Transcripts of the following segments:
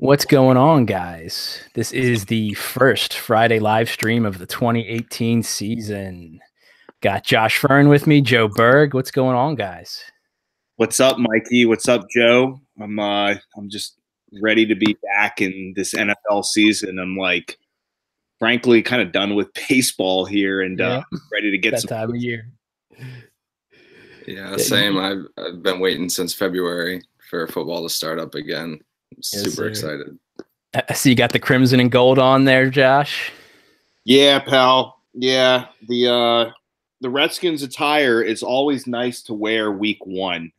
What's going on, guys? This is the first Friday live stream of the 2018 season. Got Josh Fern with me, Joe Berg. What's going on, guys? What's up, Mikey? What's up, Joe? I'm just ready to be back in this NFL season. I'm frankly, kind of done with baseball here and ready to get that some time of year. Yeah, same. I've been waiting since February for football to start up again. I'm super excited. I see you got the crimson and gold on there, Josh. Yeah, pal. Yeah, the Redskins attire is always nice to wear week one.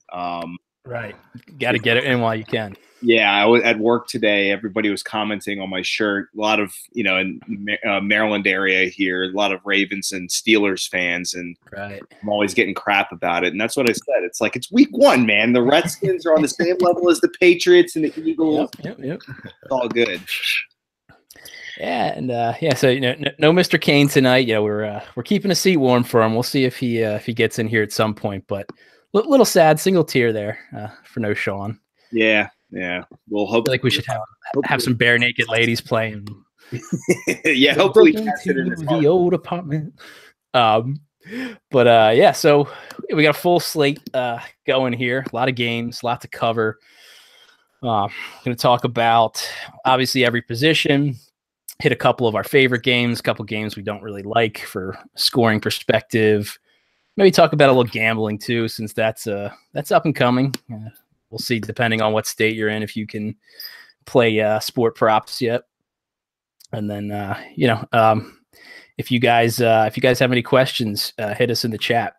Right. Got to get it in while you can. Yeah, I was at work today. Everybody was commenting on my shirt. A lot of, in Maryland area here, a lot of Ravens and Steelers fans, and right. I'm always getting crap about it. And that's what I said. It's like, it's week one, man. The Redskins are on the same level as the Patriots and the Eagles. Yep. It's all good. Yeah, and so no Mr. Kane tonight. Yeah, we're keeping a seat warm for him. We'll see if he gets in here at some point. But little sad, single tear there for no Sean. Yeah. Well, hopefully, like we should have some bare naked ladies playing. Yeah, hopefully the old apartment. But so we got a full slate going here. A lot of games, lot to cover. Going to talk about obviously every position. Hit a couple of our favorite games, a couple games we don't really like for scoring perspective. Maybe talk about a little gambling too, since that's up and coming. We'll see, depending on what state you're in, if you can play sport props yet. And then, if you guys have any questions, hit us in the chat.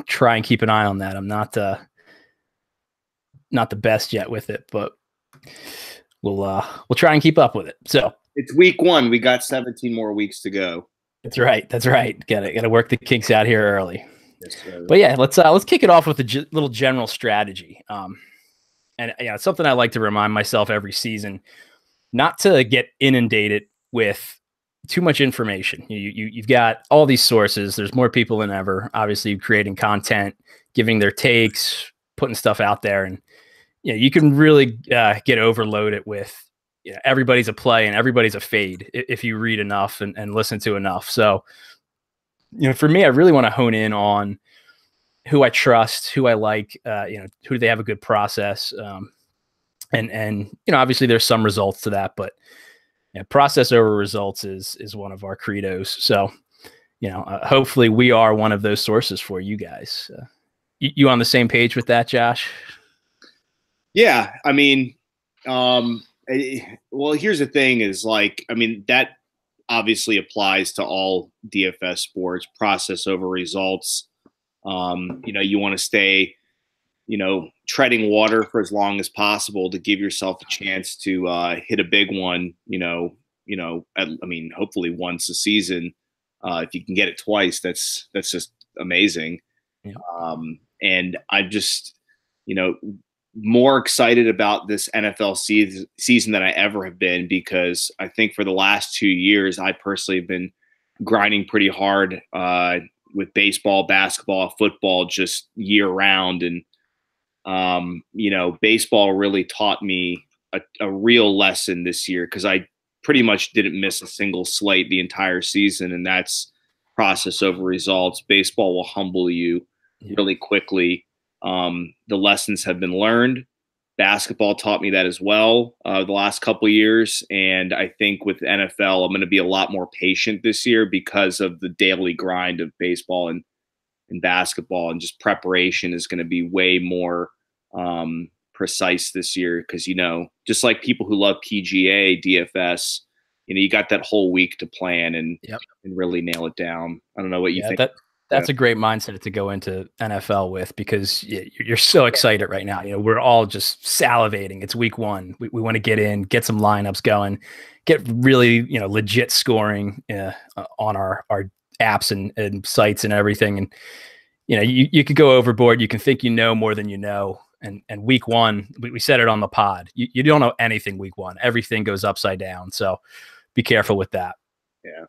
Try and keep an eye on that. I'm not the best yet with it, but we'll try and keep up with it. So it's week one. We got 17 more weeks to go. That's right. Gotta work the kinks out here early. Yes, but yeah, let's kick it off with a little general strategy. And it's something I like to remind myself every season, not to get inundated with too much information. You've got all these sources. There's more people than ever, obviously, creating content, giving their takes, putting stuff out there, and you can really get overloaded with everybody's a play and everybody's a fade if you read enough and listen to enough. So, for me, I really want to hone in on who I trust, who I like, who do they have a good process. And obviously there's some results to that, but process over results is one of our credos. So, hopefully we are one of those sources for you guys. You on the same page with that, Josh? Yeah. I mean, well, here's the thing is that obviously applies to all DFS sports, process over results. You want to stay, treading water for as long as possible to give yourself a chance to hit a big one, hopefully once a season. If you can get it twice, that's just amazing. Yeah. And I'm just, more excited about this NFL season than I ever have been, because I think for the last 2 years, I personally have been grinding pretty hard with baseball, basketball, football, just year round. And, baseball really taught me a real lesson this year, because I pretty much didn't miss a single slate the entire season. And that's process over results. Baseball will humble you really quickly. The lessons have been learned. Basketball taught me that as well the last couple of years. And I think with NFL, I'm going to be a lot more patient this year because of the daily grind of baseball and basketball, and just preparation is going to be way more precise this year. Because, just like people who love PGA, DFS, you got that whole week to plan and really nail it down. I don't know what you think. That's a great mindset to go into NFL with, because you're so excited right now. We're all just salivating. It's week one. We want to get in, get some lineups going, get really, legit scoring on our apps and sites and everything. And, you could go overboard. You can think more than you know. And week one, we said it on the pod. You don't know anything week one. Everything goes upside down. So be careful with that. Yeah.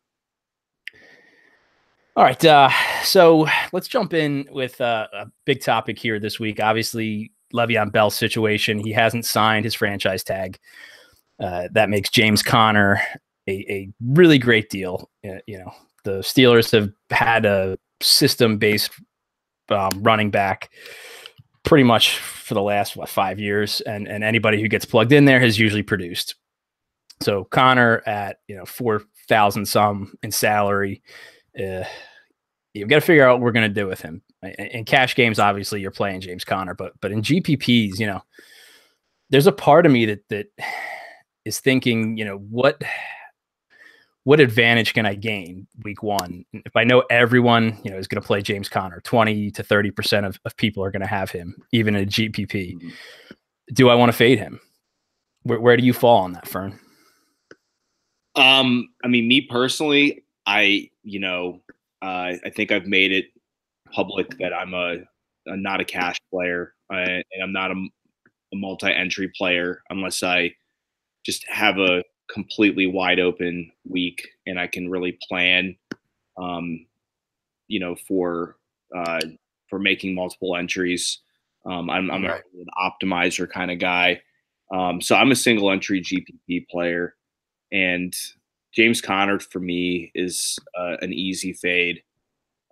All right, so let's jump in with a big topic here this week. Obviously, Le'Veon Bell situation. He hasn't signed his franchise tag. That makes James Conner a really great deal. The Steelers have had a system-based running back pretty much for the last 5 years, and anybody who gets plugged in there has usually produced. So Conner at 4,000 some in salary, you've got to figure out what we're going to do with him. In cash games, obviously you're playing James Conner, but in GPPs, there's a part of me that is thinking, what advantage can I gain week one? If I know everyone, is going to play James Conner, 20 to 30% of people are going to have him, even in a GPP. Do I want to fade him? Where do you fall on that, Fern? Me personally, I think I've made it public that I'm not a cash player, and I'm not a multi-entry player unless I just have a completely wide open week and I can really plan, for making multiple entries. I'm not really an optimizer kind of guy. So I'm a single entry GPP player, and James Conner for me is an easy fade.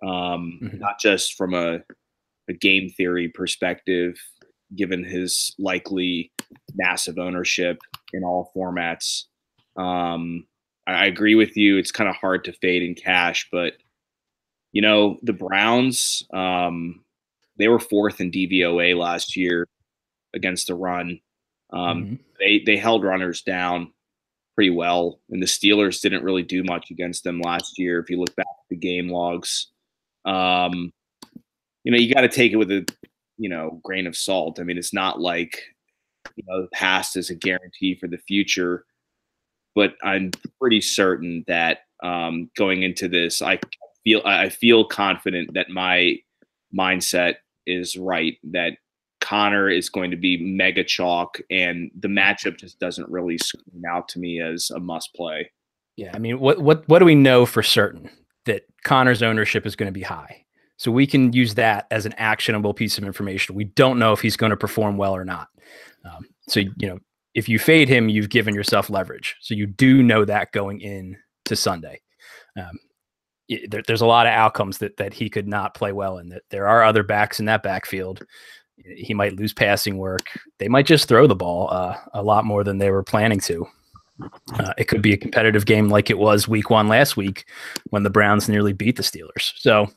Not just from a game theory perspective, given his likely massive ownership in all formats. I agree with you. It's kind of hard to fade in cash, but the Browns, they were fourth in DVOA last year against the run. They held runners down pretty well, and the Steelers didn't really do much against them last year. If you look back at the game logs, you got to take it with a grain of salt. I mean, it's not like the past is a guarantee for the future, but I'm pretty certain that going into this, I feel confident that my mindset is right, that Conner is going to be mega chalk, and the matchup just doesn't really scream out to me as a must play. Yeah, I mean, what do we know for certain? That Conner's ownership is going to be high. So we can use that as an actionable piece of information. We don't know if he's going to perform well or not. So if you fade him, you've given yourself leverage. So you do know that going in to Sunday. There's a lot of outcomes that he could not play well in. That there are other backs in that backfield. He might lose passing work. They might just throw the ball a lot more than they were planning to. It could be a competitive game like it was week one last week when the Browns nearly beat the Steelers. So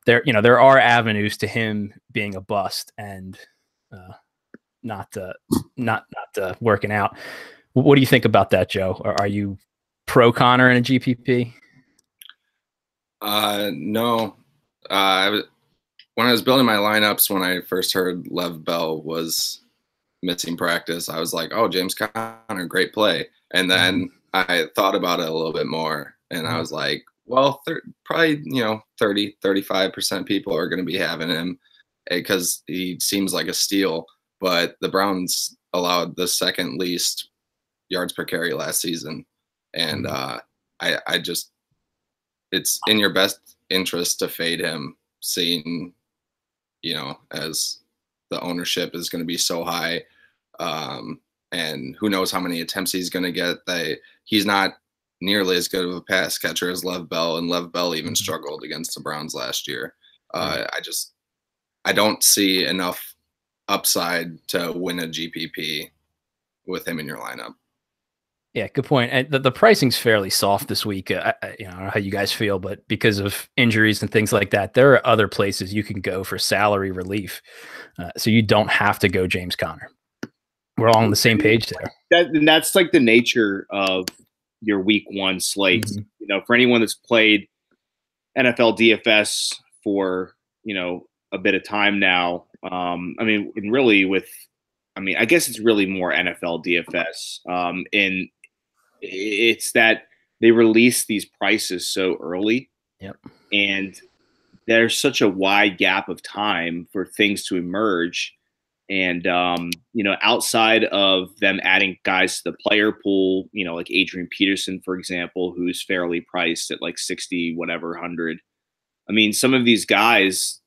there are avenues to him being a bust and not working out. What do you think about that, Joe? Are you pro Conner in a GPP? No. When I was building my lineups, when I first heard Lev Bell was missing practice, I was like, oh, James Conner, great play. And then I thought about it a little bit more, and I was like, well, probably, 30, 35% people are going to be having him because he seems like a steal. But the Browns allowed the second least yards per carry last season. And I just, it's in your best interest to fade him, seeing, as the ownership is going to be so high. And who knows how many attempts he's going to get. He's not nearly as good of a pass catcher as Lev Bell, and Lev Bell even struggled against the Browns last year. I don't see enough upside to win a GPP with him in your lineup. Yeah, good point. And the pricing's fairly soft this week. I don't know how you guys feel, but because of injuries and things like that, there are other places you can go for salary relief. So you don't have to go James Conner. We're all on the same page there. That's like the nature of your week one slate. For anyone that's played NFL DFS for, a bit of time now. I guess it's really more NFL DFS. And it's that they release these prices so early. Yep. And there's such a wide gap of time for things to emerge. And, outside of them adding guys to the player pool, like Adrian Peterson, for example, who's fairly priced at like 60, whatever, 100. I mean, some of these guys,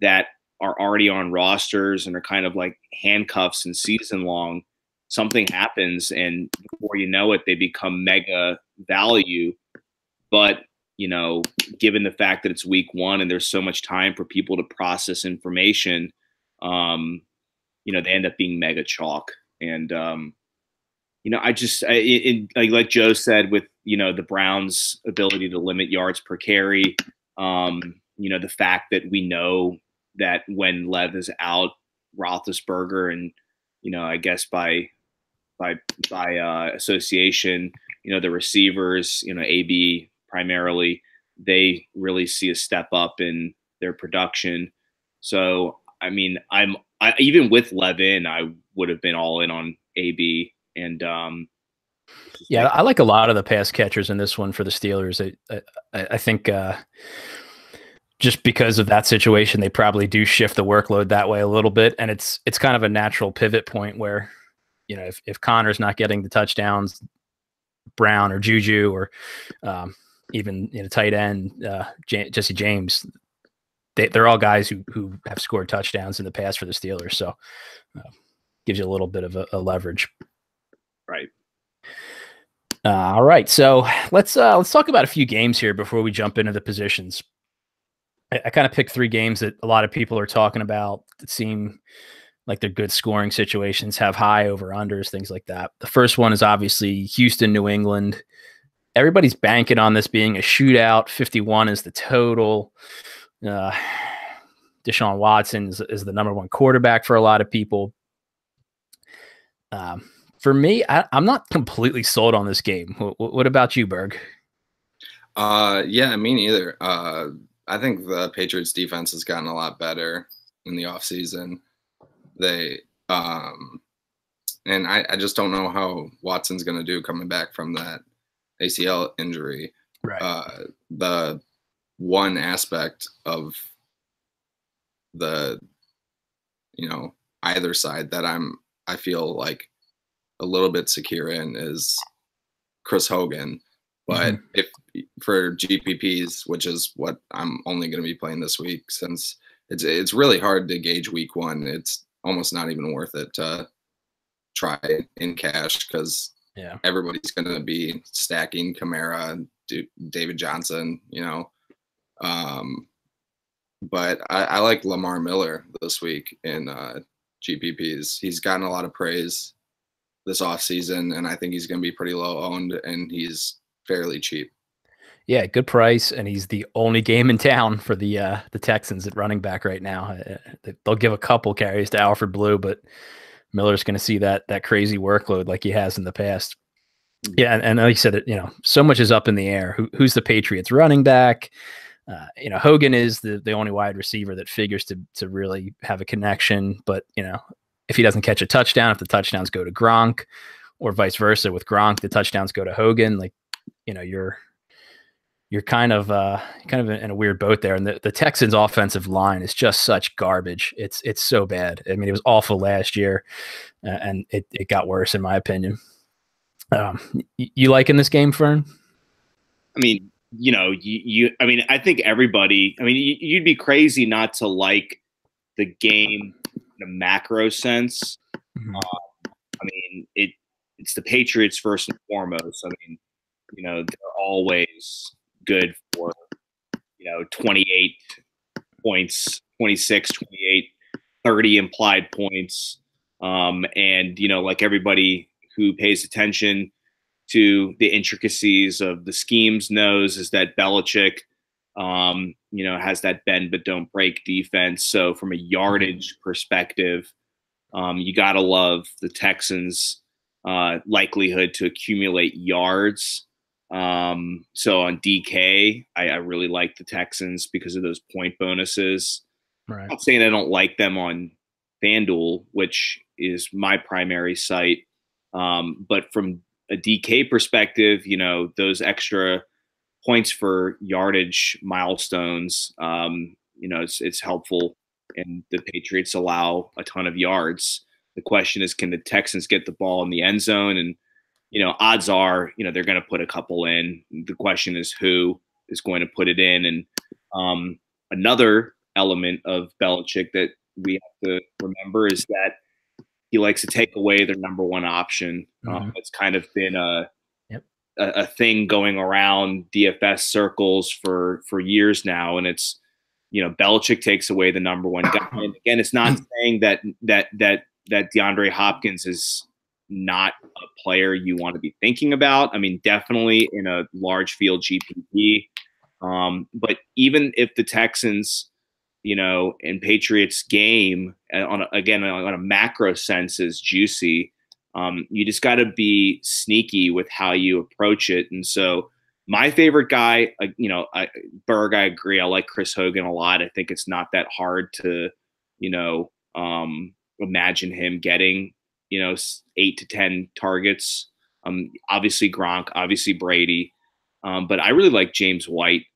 that are already on rosters and are kind of like handcuffs and season long, something happens and before you know it, they become mega value. But, you know, given the fact that it's week one and there's so much time for people to process information, you know, they end up being mega chalk. And, you know, like Joe said, with, you know, the Browns' ability to limit yards per carry, you know, the fact that we know that when Lev is out, Roethlisberger and, you know, I guess by association, you know, the receivers, you know, AB primarily, they really see a step up in their production. So, I mean, even with Levin, I would have been all in on AB. And yeah, I like a lot of the pass catchers in this one for the Steelers. I think just because of that situation, they probably do shift the workload that way a little bit, and it's kind of a natural pivot point where, you know, if Connor's not getting the touchdowns, Brown or Juju or even, you know, tight end Jesse James, they're all guys who have scored touchdowns in the past for the Steelers. So gives you a little bit of a leverage. Right. All right. So let's talk about a few games here before we jump into the positions. I kind of picked 3 games that a lot of people are talking about that seem like they're good scoring situations, have high over-unders, things like that. The first one is obviously Houston, New England. Everybody's banking on this being a shootout. 51 is the total. Deshaun Watson is the number 1 quarterback for a lot of people. For me, I'm not completely sold on this game. What about you, Berg? Yeah, me neither. I think the Patriots defense has gotten a lot better in the offseason. They and I just don't know how Watson's going to do coming back from that ACL injury. Right. The one aspect of the, you know, either side that I feel like a little bit secure in is Chris Hogan. But if for GPPs, which is what I'm only going to be playing this week, since it's really hard to gauge week one, it's almost not even worth it to try in cash because everybody's going to be stacking Kamara, David Johnson, you know. But I like Lamar Miller this week in GPPs. He's gotten a lot of praise this offseason, and I think he's going to be pretty low owned, and he's fairly cheap. Yeah, good price, and he's the only game in town for the Texans at running back right now. They'll give a couple carries to Alfred Blue, but Miller's going to see that crazy workload like he has in the past. Yeah, and like you said, you know, so much is up in the air. Who's the Patriots running back? You know, Hogan is the only wide receiver that figures to really have a connection. But, you know, if he doesn't catch a touchdown, if the touchdowns go to Gronk, or vice versa with Gronk, the touchdowns go to Hogan, like, you know, you're kind of in a weird boat there. And the Texans offensive line is just such garbage. It's so bad. I mean, it was awful last year, and it got worse in my opinion. You liking this game, Fern? I mean, you know, I mean, I think everybody, I mean, you'd be crazy not to like the game in a macro sense. I mean, it's the Patriots first and foremost. I mean, you know, they're always good for, you know, 28 points, 26, 28, 30 implied points. And, you know, like everybody who pays attention to the intricacies of the schemes knows is that Belichick, you know, has that bend but don't break defense. So from a yardage perspective, you got to love the Texans' likelihood to accumulate yards. So on DK, I really like the Texans because of those point bonuses. Right. I'm not saying I don't like them on FanDuel, which is my primary site. But from a DK perspective, you know, those extra points for yardage milestones, you know, it's helpful. And the Patriots allow a ton of yards. The question is, can the Texans get the ball in the end zone? And, you know, odds are, you know, they're going to put a couple in. The question is who is going to put it in. And another element of Belichick that we have to remember is that he likes to take away their number one option. It's kind of been a thing going around DFS circles for years now, and it's, you know, Belichick takes away the number one guy. And again, it's not saying that DeAndre Hopkins is not a player you want to be thinking about. I mean, definitely in a large field GPP. But even if the Texans, you know, and Patriots game on a macro sense is juicy, you just got to be sneaky with how you approach it. And so my favorite guy, you know, Berg, I agree. I like Chris Hogan a lot. I think it's not that hard to, you know, imagine him getting, you know, 8 to 10 targets. Obviously Gronk, obviously Brady. But I really like James White.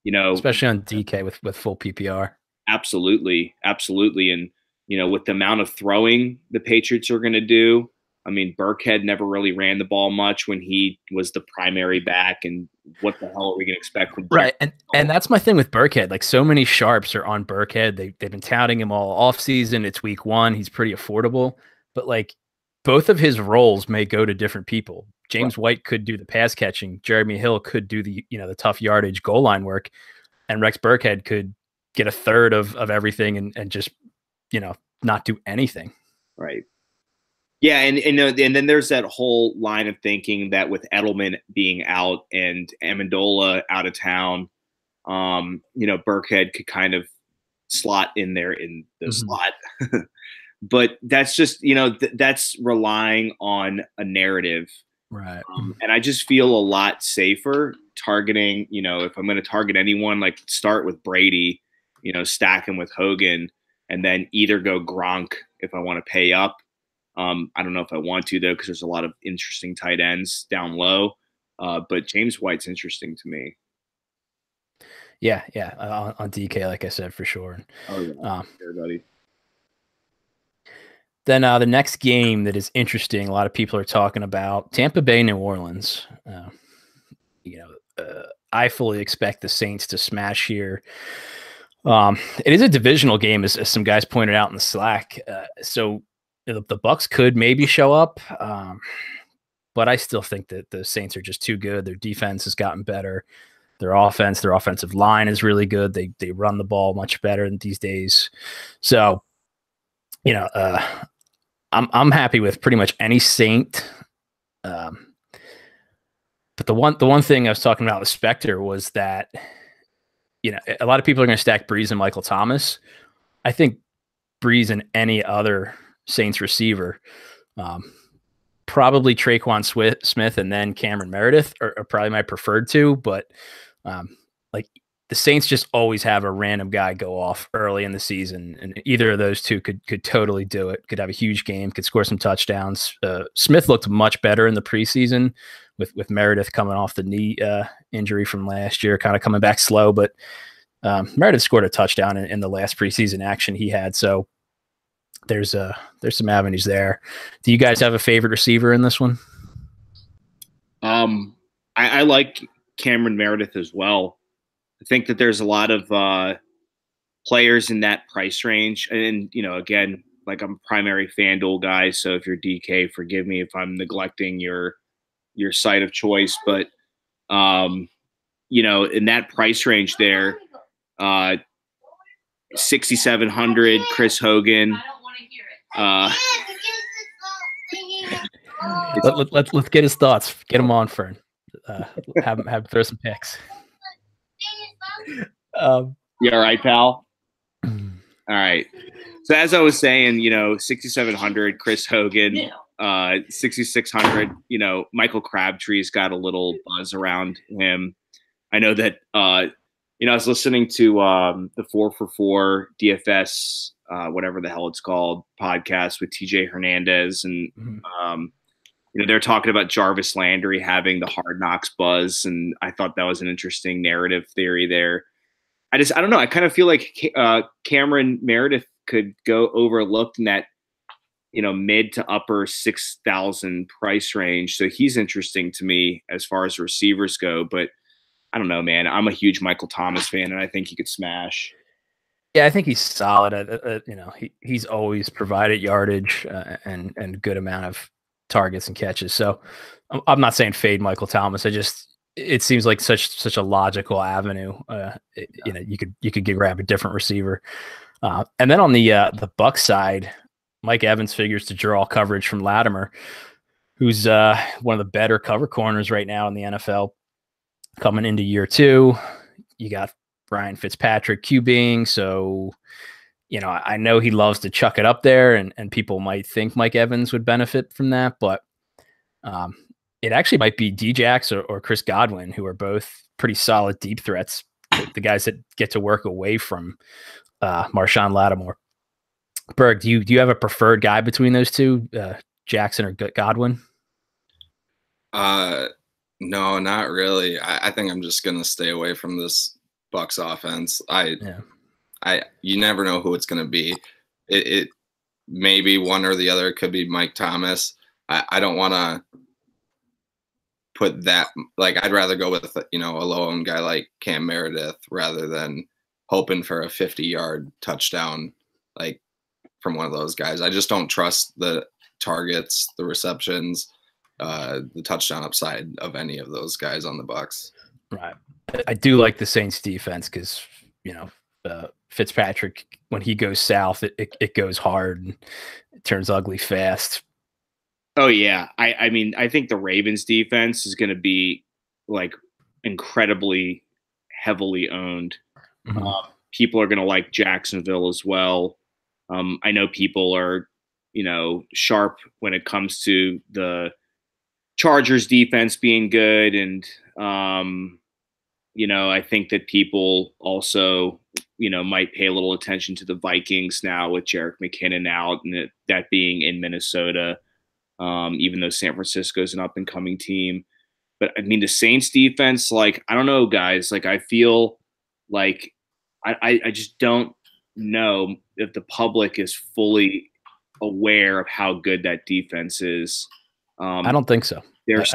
You know, especially on DK with full PPR. Absolutely. And, you know, with the amount of throwing the Patriots are going to do, I mean, Burkhead never really ran the ball much when he was the primary back, and what the hell are we going to expect from right? And that's my thing with Burkhead. Like, so many sharps are on Burkhead. They've been touting him all off season. It's week 1. He's pretty affordable, but like both of his roles may go to different people. James White could do the pass catching. Jeremy Hill could do the, you know, the tough yardage goal line work, and Rex Burkhead could get a third of everything and just, you know, not do anything. Right. Yeah. And then there's that whole line of thinking that with Edelman being out and Amendola out of town, you know, Burkhead could kind of slot in there in the slot. But that's just, you know, that's relying on a narrative. Right. And I just feel a lot safer targeting, you know, if I'm going to target anyone, like start with Brady, you know, stack him with Hogan, and then either go Gronk if I want to pay up. I don't know if I want to, though, because there's a lot of interesting tight ends down low. But James White's interesting to me. Yeah. On DK, like I said, for sure. Oh, yeah. Everybody. Then the next game that is interesting, a lot of people are talking about Tampa Bay, New Orleans. You know, I fully expect the Saints to smash here. It is a divisional game, as some guys pointed out in the Slack. So the Bucks could maybe show up, but I still think that the Saints are just too good. Their defense has gotten better. Their offensive line is really good. They run the ball much better these days. So, you know, I'm happy with pretty much any Saint. But the one thing I was talking about with Spectre was that, you know, a lot of people are going to stack Breeze and Michael Thomas. I think Breeze and any other Saints receiver, probably Traquan Smith and then Cameron Meredith are probably my preferred two. But like the Saints just always have a random guy go off early in the season, and either of those two could totally do it. Could have a huge game, could score some touchdowns. Smith looked much better in the preseason with Meredith coming off the knee injury from last year, kind of coming back slow, but Meredith scored a touchdown in the last preseason action he had. So there's some avenues there. Do you guys have a favorite receiver in this one? I like Cameron Meredith as well. I think that there's a lot of players in that price range. And, you know, again, like I'm a primary FanDuel guy, so if you're DK, forgive me if I'm neglecting your site of choice. But, you know, in that price range there, 6,700, Chris Hogan. Let's get his thoughts. Get him on, Fern. Have him throw some picks. You all right, pal? All right. So as I was saying, you know, 6,700, Chris Hogan, 6,600. You know, Michael Crabtree's got a little buzz around him. I know that. You know, I was listening to the 4for4 DFS, whatever the hell it's called, podcast with TJ Hernandez, and you know, they're talking about Jarvis Landry having the Hard Knocks buzz, and I thought that was an interesting narrative theory there. I don't know. I kind of feel like Cameron Meredith could go overlooked in that, you know, mid to upper 6,000 price range. So he's interesting to me as far as receivers go. But I don't know, man. I'm a huge Michael Thomas fan, and I think he could smash. Yeah, I think he's solid. You know, he's always provided yardage and good amount of targets and catches. So I'm not saying fade Michael Thomas. It seems like such a logical avenue. You know, you could grab a different receiver. And then on the Bucs side, Mike Evans figures to draw coverage from Latimer, who's one of the better cover corners right now in the NFL. Coming into year 2, you got Ryan Fitzpatrick QBing, so you know I know he loves to chuck it up there, and people might think Mike Evans would benefit from that, but it actually might be Djax or Chris Godwin, who are both pretty solid deep threats, the guys that get to work away from Marshawn Lattimore. Berg, do you have a preferred guy between those two, Jackson or Godwin? No, not really. I think I'm just gonna stay away from this Bucs offense. You never know who it's gonna be. It maybe one or the other. It could be Mike Thomas. I don't want to put that, like, I'd rather go with, you know, a low-owned guy like Cam Meredith rather than hoping for a 50-yard touchdown, like, from one of those guys. I just don't trust the targets, the receptions, the touchdown upside of any of those guys on the Bucs. Right. I do like the Saints defense because, you know, Fitzpatrick, when he goes south, it goes hard and it turns ugly fast. Oh yeah. I mean, I think the Ravens defense is going to be like incredibly heavily owned. Mm-hmm. People are going to like Jacksonville as well. I know people are, you know, sharp when it comes to the Chargers defense being good. And, you know, I think that people also, you know, might pay a little attention to the Vikings now with Jerick McKinnon out and that being in Minnesota. Even though San Francisco is an up and coming team. But I mean, the Saints defense, like, I don't know, guys, like, I feel like I just don't know if the public is fully aware of how good that defense is. I don't think so. Their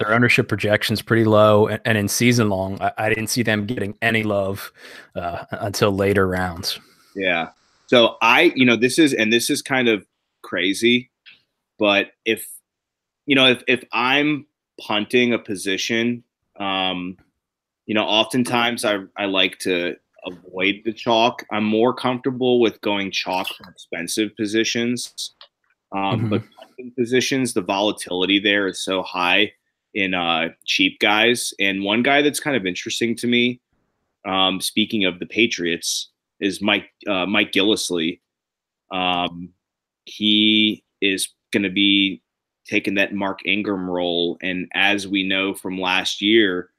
ownership projection is pretty low, and in season long, I didn't see them getting any love until later rounds. Yeah. So you know, this is kind of crazy. But if I'm punting a position, you know, oftentimes I like to avoid the chalk. I'm more comfortable with going chalk for expensive positions. But punting positions, the volatility there is so high in cheap guys. And one guy that's kind of interesting to me, speaking of the Patriots, is Mike Gillislee. He is going to be taking that Mark Ingram role. And as we know from last year,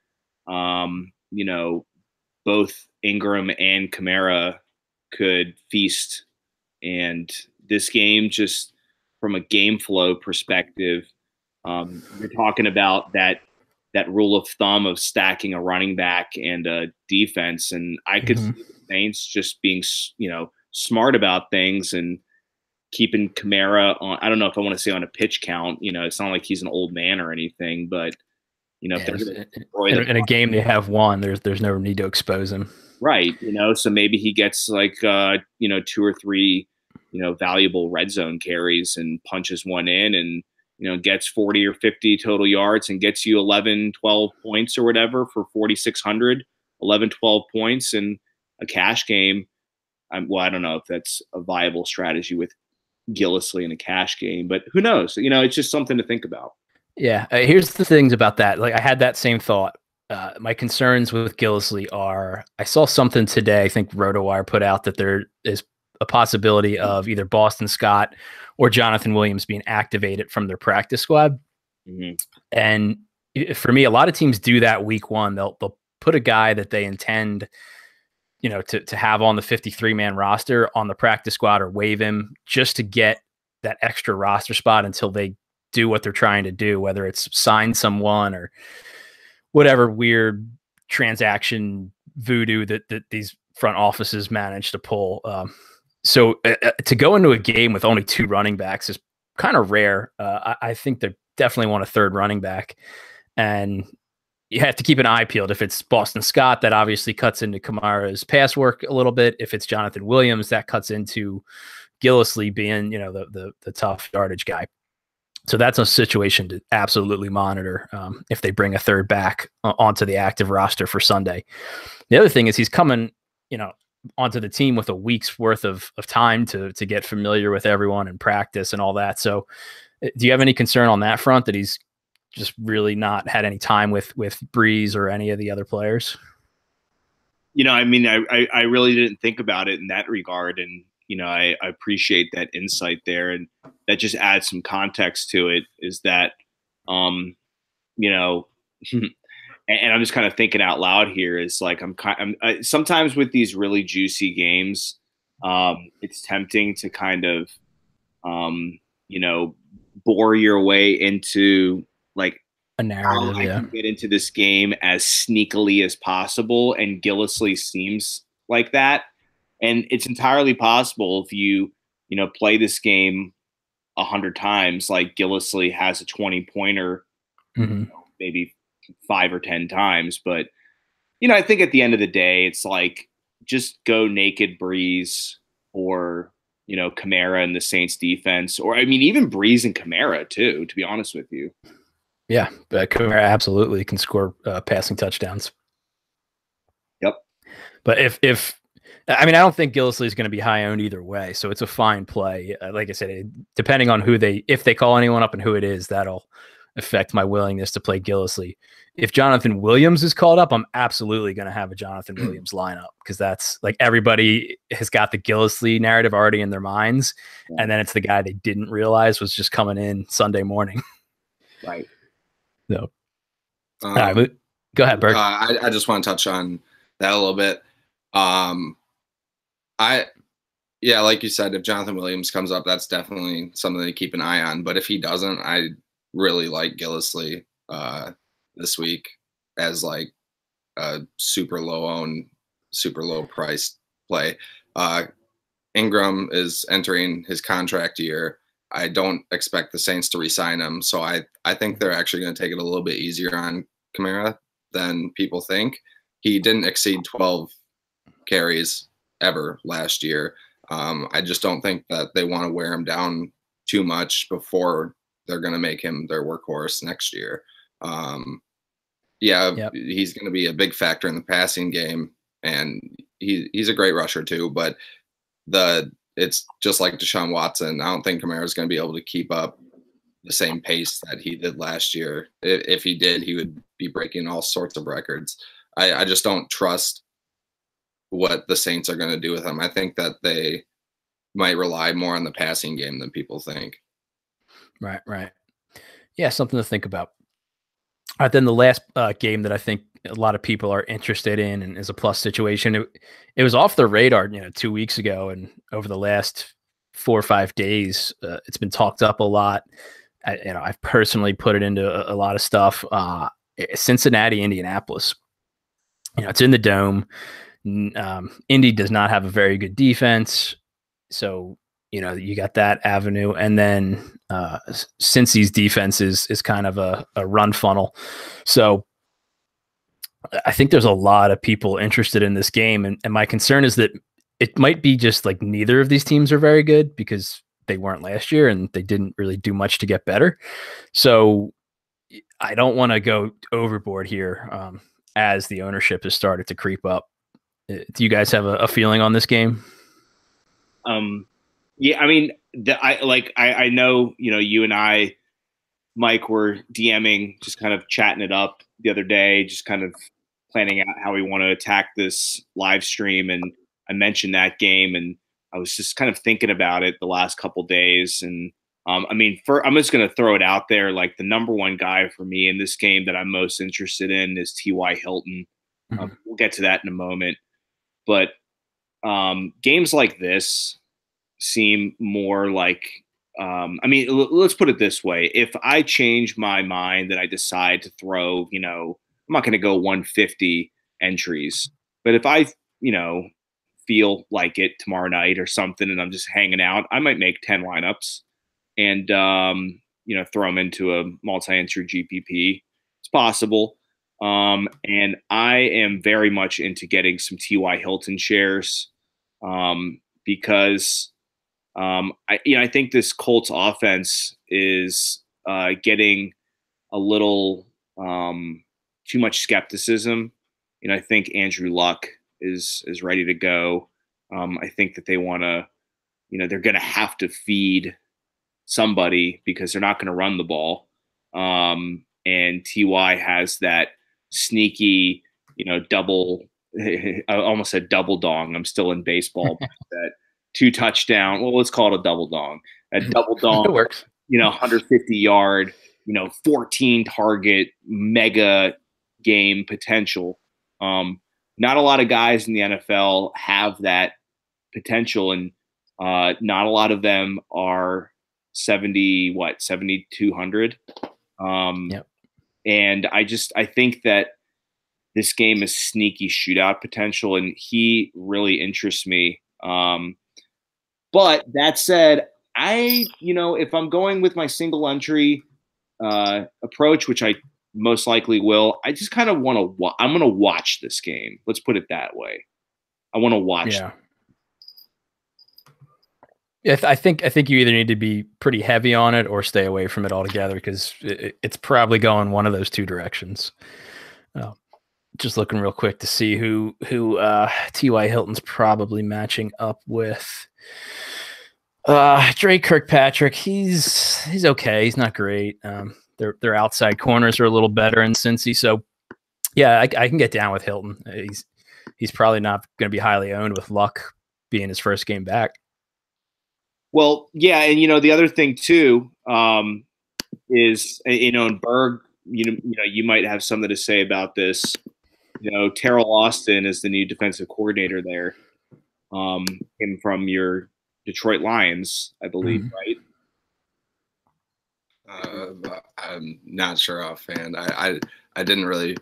you know, both Ingram and Kamara could feast. And this game, just from a game flow perspective, you're talking about that rule of thumb of stacking a running back and a defense. And I could see the Saints just being, you know, smart about things and keeping Kamara on, I don't know if I want to say on a pitch count, you know, it's not like he's an old man or anything, but, you know, if in a game they have won, there's no need to expose him. Right. You know, so maybe he gets like, you know, 2 or 3, you know, valuable red zone carries and punches one in and, you know, gets 40 or 50 total yards and gets you 11, 12 points or whatever for 4,600, 11, 12 points in a cash game. Well, I don't know if that's a viable strategy with Gillislee in a cash game, but who knows? You know, it's just something to think about. Yeah. Here's the things about that. Like, I had that same thought. My concerns with Gillislee are, I saw something today, I think Roto-Wire put out that there is a possibility of either Boston Scott or Jonathan Williams being activated from their practice squad. And for me, a lot of teams do that week one. They'll put a guy that they intend, you know, to have on the 53-man roster on the practice squad or waive him just to get that extra roster spot until they do what they're trying to do, whether it's sign someone or whatever weird transaction voodoo that these front offices manage to pull. So to go into a game with only 2 running backs is kind of rare. I think they definitely want a third running back. And you have to keep an eye peeled. If it's Boston Scott, that obviously cuts into Kamara's pass work a little bit. If it's Jonathan Williams, that cuts into Gillislee being, the tough yardage guy. So that's a situation to absolutely monitor if they bring a third back onto the active roster for Sunday. The other thing is he's coming, onto the team with a week's worth of time to get familiar with everyone and practice and all that. So do you have any concern on that front that he's just really not had any time with Breeze or any of the other players? I mean, I really didn't think about it in that regard. And, I appreciate that insight there. And that just adds some context to it is that, and I'm just kind of thinking out loud here is like, sometimes with these really juicy games, it's tempting to kind of, bore your way into like a narrative. I can get into this game as sneakily as possible. And Gillislee seems like that. And it's entirely possible if you, play this game 100 times, like Gillislee has a 20-pointer, maybe 5 or 10 times. But, I think at the end of the day, it's like just go naked Breeze or, Kamara and the Saints defense, or I mean, even Breeze and Kamara too, to be honest with you. Yeah, Kamara absolutely can score passing touchdowns. Yep. But I don't think Gillislee is going to be high owned either way, so it's a fine play. Like I said, depending on if they call anyone up and who it is, that'll affect my willingness to play Gillislee. If Jonathan Williams is called up, I'm absolutely going to have a Jonathan Williams lineup because that's like everybody has got the Gillislee narrative already in their minds, and then it's the guy they didn't realize was just coming in Sunday morning. Right. So, all right, but go ahead, Burke. I just want to touch on that a little bit. Like you said, if Jonathan Williams comes up, that's definitely something to keep an eye on. But if he doesn't, I really like Gillislee this week as like a super low priced play. Ingram is entering his contract year. I don't expect the Saints to re-sign him, so I think they're actually going to take it a little bit easier on Kamara than people think. He didn't exceed 12 carries ever last year. I just don't think that they want to wear him down too much before they're going to make him their workhorse next year. He's going to be a big factor in the passing game, and he's a great rusher too, but it's just like Deshaun Watson. I don't think Kamara is going to be able to keep up the same pace that he did last year. If he did, he would be breaking all sorts of records. I just don't trust what the Saints are going to do with him. I think that they might rely more on the passing game than people think. Right. Yeah, something to think about. All right, then the last game that I think a lot of people are interested in and is a plus situation. It was off the radar, 2 weeks ago, and over the last 4 or 5 days, it's been talked up a lot. I've personally put it into a lot of stuff. Cincinnati, Indianapolis. It's in the Dome. Indy does not have a very good defense, so you got that avenue, and then Cincy's defense is kind of a run funnel. So I think there's a lot of people interested in this game, and my concern is that it might be just like neither of these teams are very good because they weren't last year and they didn't really do much to get better. So I don't want to go overboard here as the ownership has started to creep up. Do you guys have a feeling on this game? Yeah, I mean, I know, you and I, Mike, were DMing, just kind of chatting it up the other day, just kind of planning out how we want to attack this live stream. And I mentioned that game, and I was just kind of thinking about it the last couple days. And I'm just going to throw it out there. Like the number one guy for me in this game that I'm most interested in is T.Y. Hilton. Mm-hmm. We'll get to that in a moment. But games like this seem more like, let's put it this way. If I change my mind and I decide to throw, I'm not going to go 150 entries, but if I, feel like it tomorrow night or something and I'm just hanging out, I might make 10 lineups and, throw them into a multi-entry GPP. It's possible. And I am very much into getting some T.Y. Hilton shares because I think this Colts offense is getting a little too much skepticism. I think Andrew Luck is ready to go. I think that they want to, they're going to have to feed somebody because they're not going to run the ball. And Ty has that sneaky, double. I almost said double dong. I'm still in baseball. That 2 touchdown. Well, let's call it a double dong. A double dong. It works. 150 yard. 14 target mega game potential. Not a lot of guys in the NFL have that potential, and not a lot of them are 7,200. Yep. And I think that this game is sneaky shootout potential, and he really interests me. But that said, if I'm going with my single entry approach, which I most likely will, I just kind of want to. I'm going to watch this game. Let's put it that way. I want to watch. Yeah. Yeah, I think you either need to be pretty heavy on it or stay away from it altogether because it's probably going one of those two directions. Just looking real quick to see who T.Y. Hilton's probably matching up with. Drake Kirkpatrick, he's okay. He's not great. Their outside corners are a little better in Cincy, so yeah, I can get down with Hilton. He's probably not going to be highly owned with Luck being his first game back. Well, yeah, and the other thing too is in Berg, you might have something to say about this. Terrell Austin is the new defensive coordinator there, him from your Detroit Lions, I believe, right? I'm not sure offhand. I didn't really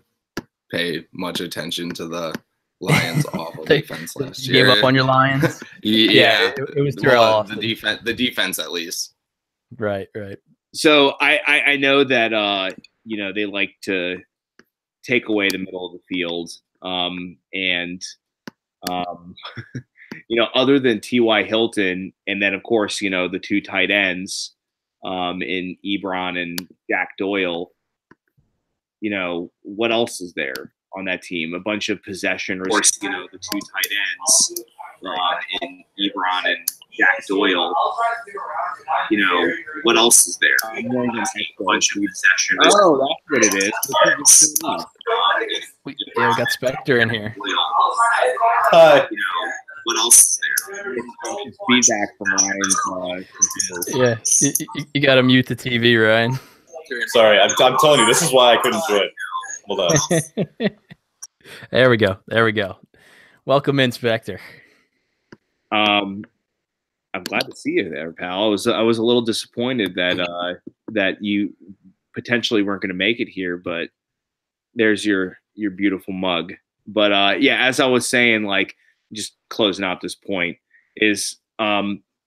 pay much attention to the Lions' awful defense last year. Gave up on your Lions. Yeah, it was Terrell Austin. The defense at least. Right. So I know that they like to take away the middle of the field, and other than T.Y. Hilton, and then of course the 2 tight ends in Ebron and Jack Doyle. What else is there on that team? A bunch of possession, the 2 tight ends in Ebron and Jack Doyle. What else is there? A bunch of possession. Oh, that's what it is. We got Spectre in here. What else is there? Feedback from Ryan's yeah, you got to mute the TV, Ryan. Sorry, I'm telling you, this is why I couldn't do it. Hold on. There we go. Welcome in, Spectre. I'm glad to see you there, pal. I was a little disappointed that you potentially weren't going to make it here, but there's your beautiful mug. But yeah, as I was saying, just closing out this point is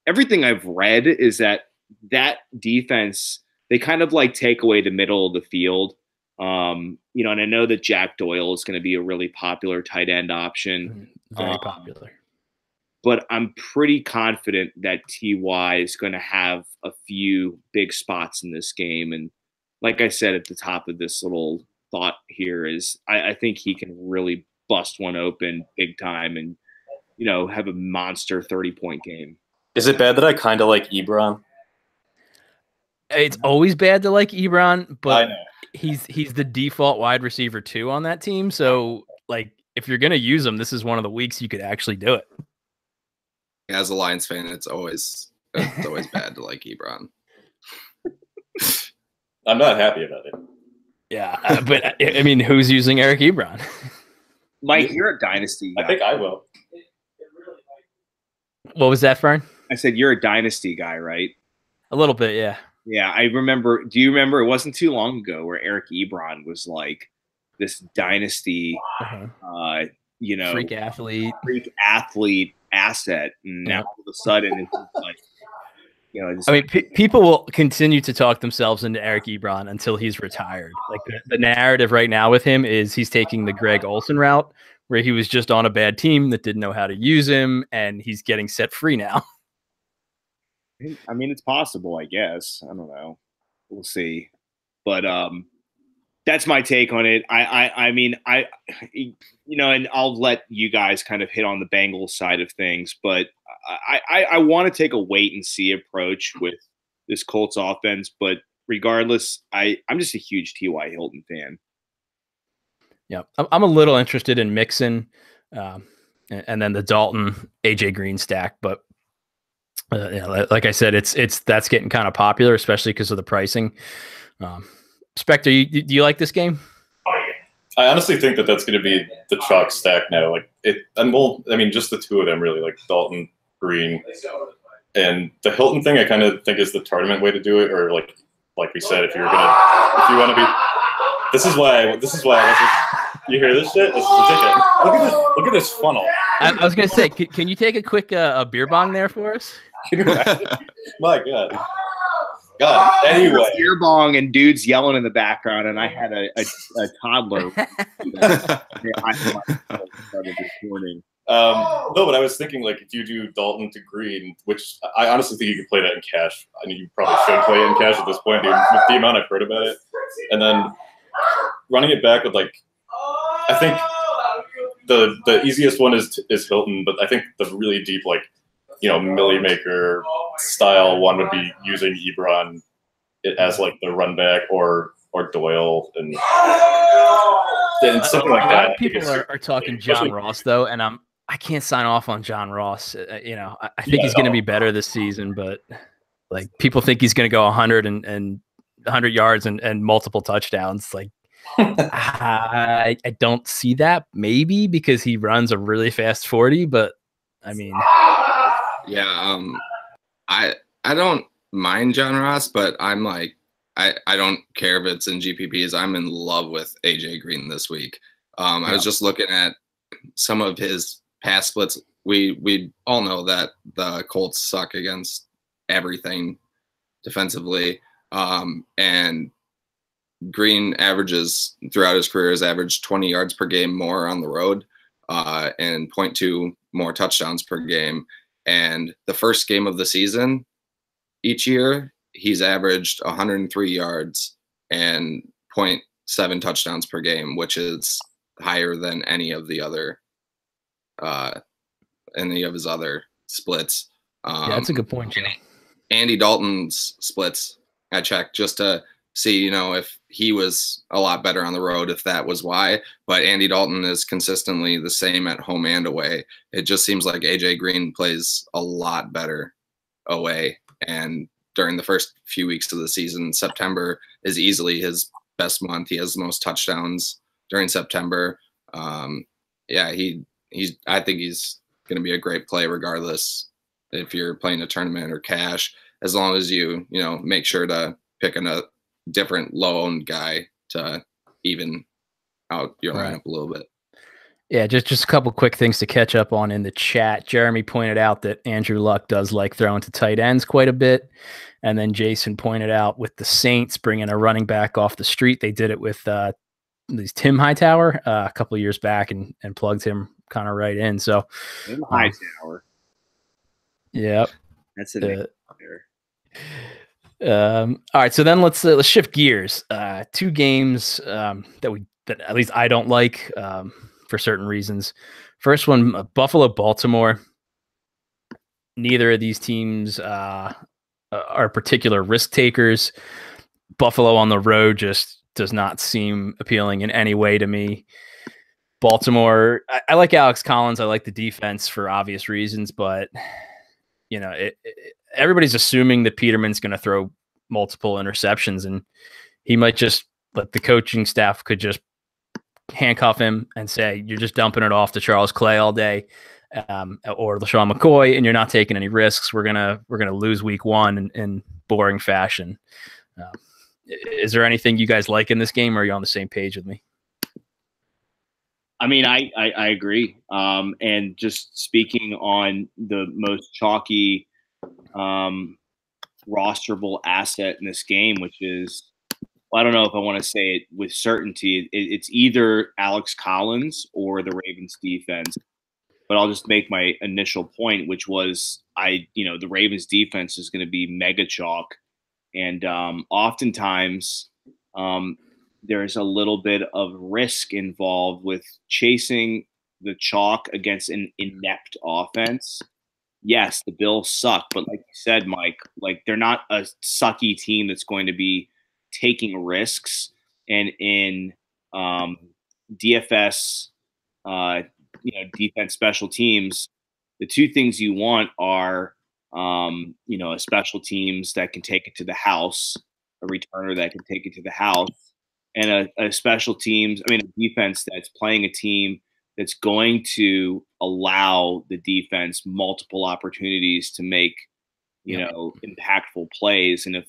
everything I've read is that defense, they kind of take away the middle of the field. And I know that Jack Doyle is going to be a really popular tight end option. Very popular. But I'm pretty confident that Ty is going to have a few big spots in this game. And like I said at the top of this little thought here is I think he can really bust one open big time and, have a monster 30-point game. Is it bad that I kind of like Ebron? It's always bad to like Ebron, but I know. he's the default wide receiver 2 on that team. So if you're going to use him, this is one of the weeks you could actually do it. As a Lions fan, it's always bad to like Ebron. I'm not happy about it. Yeah, but I mean, who's using Eric Ebron? Mike, you're a dynasty guy. I think I will. What was that, Fern? I said you're a dynasty guy, right? A little bit, yeah. Yeah, I remember. Do you remember? It wasn't too long ago where Eric Ebron was this dynasty, freak athlete asset, and now all of a sudden it's I mean, people will continue to talk themselves into Eric Ebron until he's retired. Like the narrative right now with him is he's taking the Greg Olson route, where he was just on a bad team that didn't know how to use him, and he's getting set free now. I mean, it's possible, I guess. I don't know. We'll see. But that's my take on it. I mean, and I'll let you guys kind of hit on the Bengals side of things, but I want to take a wait and see approach with this Colts offense. But regardless, I'm just a huge T.Y. Hilton fan. Yeah, I'm a little interested in Mixon, and then the Dalton AJ Green stack, but like I said, it's that's getting kind of popular, especially because of the pricing. Spectre, do you like this game? I honestly think that's going to be the chalk stack now. Like just the two of them really, like Dalton, Green, and the Hilton thing. I kind of think is the tournament way to do it, or like we said, if you want to be. This is why I was. You hear this shit? This is ridiculous. Look at this funnel. I was gonna say, can you take a quick a beer bong there for us? My God. Anyway, beer bong and dudes yelling in the background, and I had a toddler. This morning. No, but I was thinking, like, if you do Dalton to Green, which I honestly think you could play that in cash. I mean, you probably should play it in cash at this point, with the amount I've heard about it. And then running it back with, like, I think the easiest one is Hilton, but I think the really deep, like, Millie Maker style one would be using Ebron as like the run back or Doyle and something like that. A lot of people are talking John Ross though, and I can't sign off on John Ross. I think he's going to be better this season, but like people think he's going to go 100 and 100 yards and multiple touchdowns. Like I don't see that. Maybe because he runs a really fast 40, but I mean. Yeah, I don't mind John Ross, but I'm like I don't care if it's in GPPs. I'm in love with AJ Green this week. I was just looking at some of his pass splits. We all know that the Colts suck against everything defensively, and Green averages throughout his career has averaged 20 yards per game more on the road, and 0.2 more touchdowns per game. And the first game of the season each year, he's averaged 103 yards and 0.7 touchdowns per game, which is higher than any of his other splits. Yeah, that's a good point, Joe. Andy Dalton's splits, I checked just to see, if he was a lot better on the road, if that was why. But Andy Dalton is consistently the same at home and away. It just seems like AJ Green plays a lot better away. And during the first few weeks of the season, September is easily his best month. He has the most touchdowns during September. I think he's going to be a great play regardless if you're playing a tournament or cash, as long as you make sure to pick a different low-owned guy to even out your lineup a little bit. Yeah, just a couple quick things to catch up on in the chat. Jeremy pointed out that Andrew Luck does like throwing to tight ends quite a bit. And then Jason pointed out with the Saints bringing a running back off the street, they did it with Tim Hightower a couple of years back and plugged him kind of right in. So Tim Hightower. Yep. That's it. All right, so then let's shift gears. Two games that at least I don't like for certain reasons. First one, Buffalo, Baltimore. Neither of these teams are particular risk takers. Buffalo on the road just does not seem appealing in any way to me. Baltimore, I like Alex Collins. I like the defense for obvious reasons, but everybody's assuming that Peterman's going to throw multiple interceptions, and he might just let the coaching staff could just handcuff him and say, you're just dumping it off to Charles Clay all day, or LaShawn McCoy, and you're not taking any risks. We're going to lose week one in boring fashion. Is there anything you guys like in this game, or are you on the same page with me? I mean, I agree. And just speaking on the most chalky rosterable asset in this game, which is, well, I don't know if I want to say it with certainty. It's either Alex Collins or the Ravens defense. But I'll just make my initial point, which was the Ravens defense is going to be mega chalk. And oftentimes there's a little bit of risk involved with chasing the chalk against an inept offense. Yes, the Bills suck, but like you said, Mike, like they're not a sucky team that's going to be taking risks. And in DFS, defense, special teams, the two things you want are, a special teams that can take it to the house, a returner that can take it to the house, and a defense that's playing a team that's going to allow the defense multiple opportunities to make, impactful plays. And if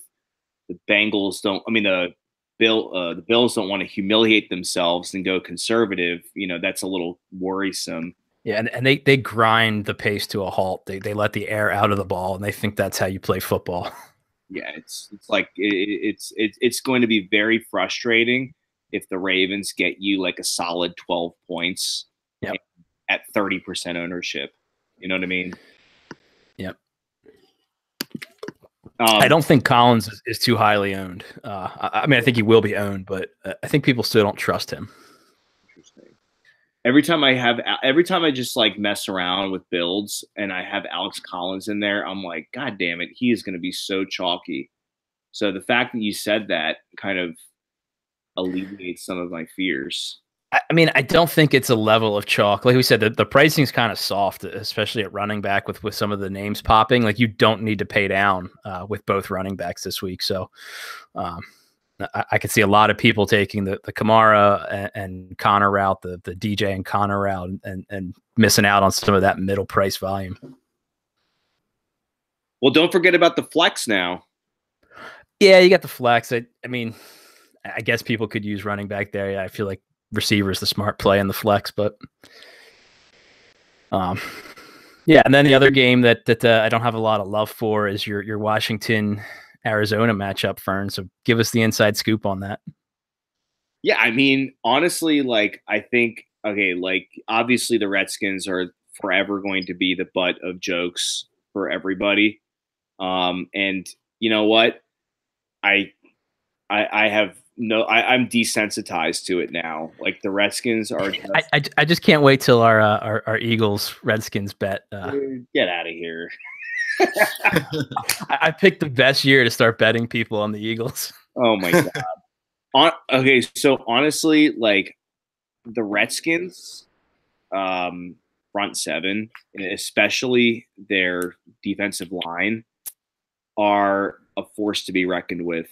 the Bengals don't, the Bills don't want to humiliate themselves and go conservative, that's a little worrisome. Yeah, and they grind the pace to a halt. They let the air out of the ball, and they think that's how you play football. Yeah, it's like it's going to be very frustrating if the Ravens get you like a solid 12 points at 30% ownership. You know what I mean? Yep. I don't think Collins is too highly owned. I think he will be owned, but I think people still don't trust him. Interesting. Every time I just like mess around with builds and I have Alex Collins in there, I'm like, God damn it, he is going to be so chalky. So the fact that you said that kind of alleviates some of my fears. I don't think it's a level of chalk. Like we said, the pricing is kind of soft, especially at running back with some of the names popping. Like you don't need to pay down with both running backs this week. So I could see a lot of people taking the Kamara and Connor route, the DJ and Connor route, and missing out on some of that middle price volume. Well, don't forget about the flex now. Yeah, you got the flex. I guess people could use running back there. Yeah, I feel like receiver is the smart play in the flex, but yeah. And then the other game that I don't have a lot of love for is your Washington Arizona matchup, Fern. So give us the inside scoop on that. Yeah, honestly, I think obviously the Redskins are forever going to be the butt of jokes for everybody. And you know what? I'm desensitized to it now. Like the Redskins are. I just can't wait till our Eagles Redskins bet. Get out of here. I picked the best year to start betting people on the Eagles. Oh my God. Okay, so honestly, like the Redskins, front seven, and especially their defensive line, are a force to be reckoned with.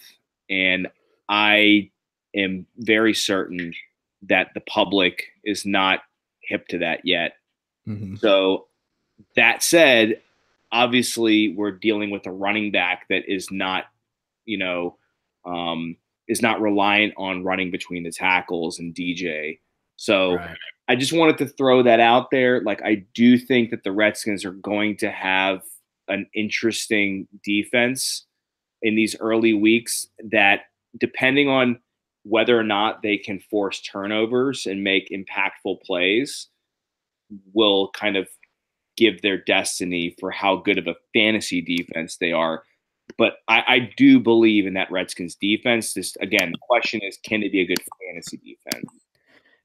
And I am very certain that the public is not hip to that yet. Mm-hmm. So that said, obviously we're dealing with a running back that is not, is not reliant on running between the tackles and DJ. So right. I just wanted to throw that out there. Like, I do think that the Redskins are going to have an interesting defense in these early weeks that, depending on whether or not they can force turnovers and make impactful plays, will kind of give their destiny for how good of a fantasy defense they are. But I do believe in that Redskins defense. This, again, the question is, can it be a good fantasy defense?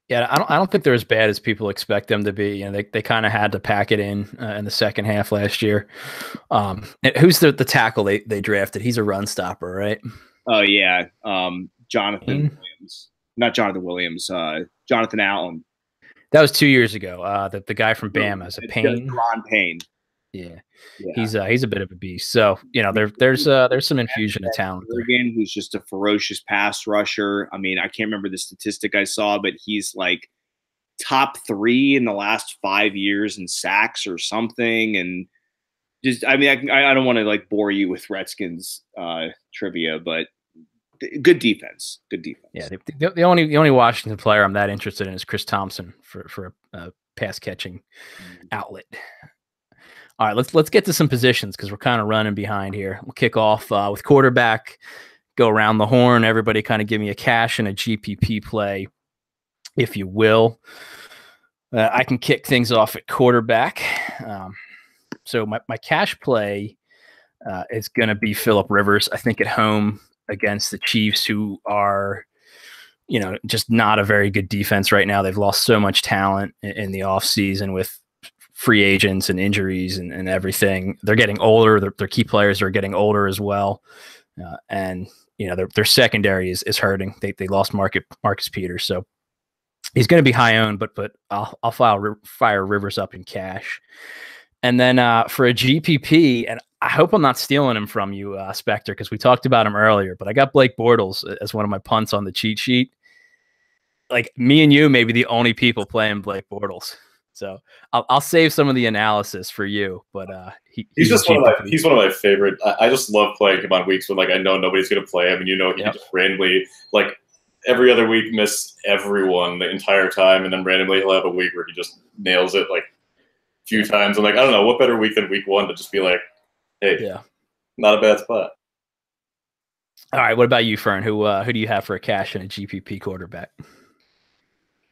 Yeah, I don't think they're as bad as people expect them to be. They kind of had to pack it in the second half last year. Who's the tackle they drafted? He's a run stopper, right? Oh yeah, Jonathan Williams. Not Jonathan Williams. Jonathan Allen. That was 2 years ago. The guy from Bama is a Payne. Ron Payne. Yeah. He's a bit of a beast. So there's some infusion of talent there. Oregon, who's just a ferocious pass rusher. I can't remember the statistic I saw, but he's like top 3 in the last 5 years in sacks or something. And just I don't want to like bore you with Redskins trivia, but good defense. Good defense. Yeah, the only Washington player I'm that interested in is Chris Thompson for a pass catching outlet. All right, let's get to some positions because we're kind of running behind here. We'll kick off with quarterback, go around the horn. Everybody kind of give me a cash and a GPP play, if you will. I can kick things off at quarterback. So my cash play is going to be Phillip Rivers. I think at home against the Chiefs, who are, just not a very good defense right now. They've lost so much talent in the offseason with free agents and injuries and everything. They're getting older. Their key players are getting older as well. And their secondary is hurting. They lost Marcus Peters. So he's going to be high owned, but I'll fire Rivers up in cash. And then for a GPP, and I hope I'm not stealing him from you, Spectre, because we talked about him earlier, but I got Blake Bortles as one of my punts on the cheat sheet. Like me and you may be the only people playing Blake Bortles. So I'll save some of the analysis for you, but he's just one of my favorite. I just love playing him on weeks when I know nobody's going to play him, and he can just randomly every other week miss everyone the entire time, and then randomly he'll have a week where he just nails it a few times. I'm I don't know what better week than week one to just be hey, not a bad spot. All right, what about you, Fern? Who do you have for a cash and a GPP quarterback?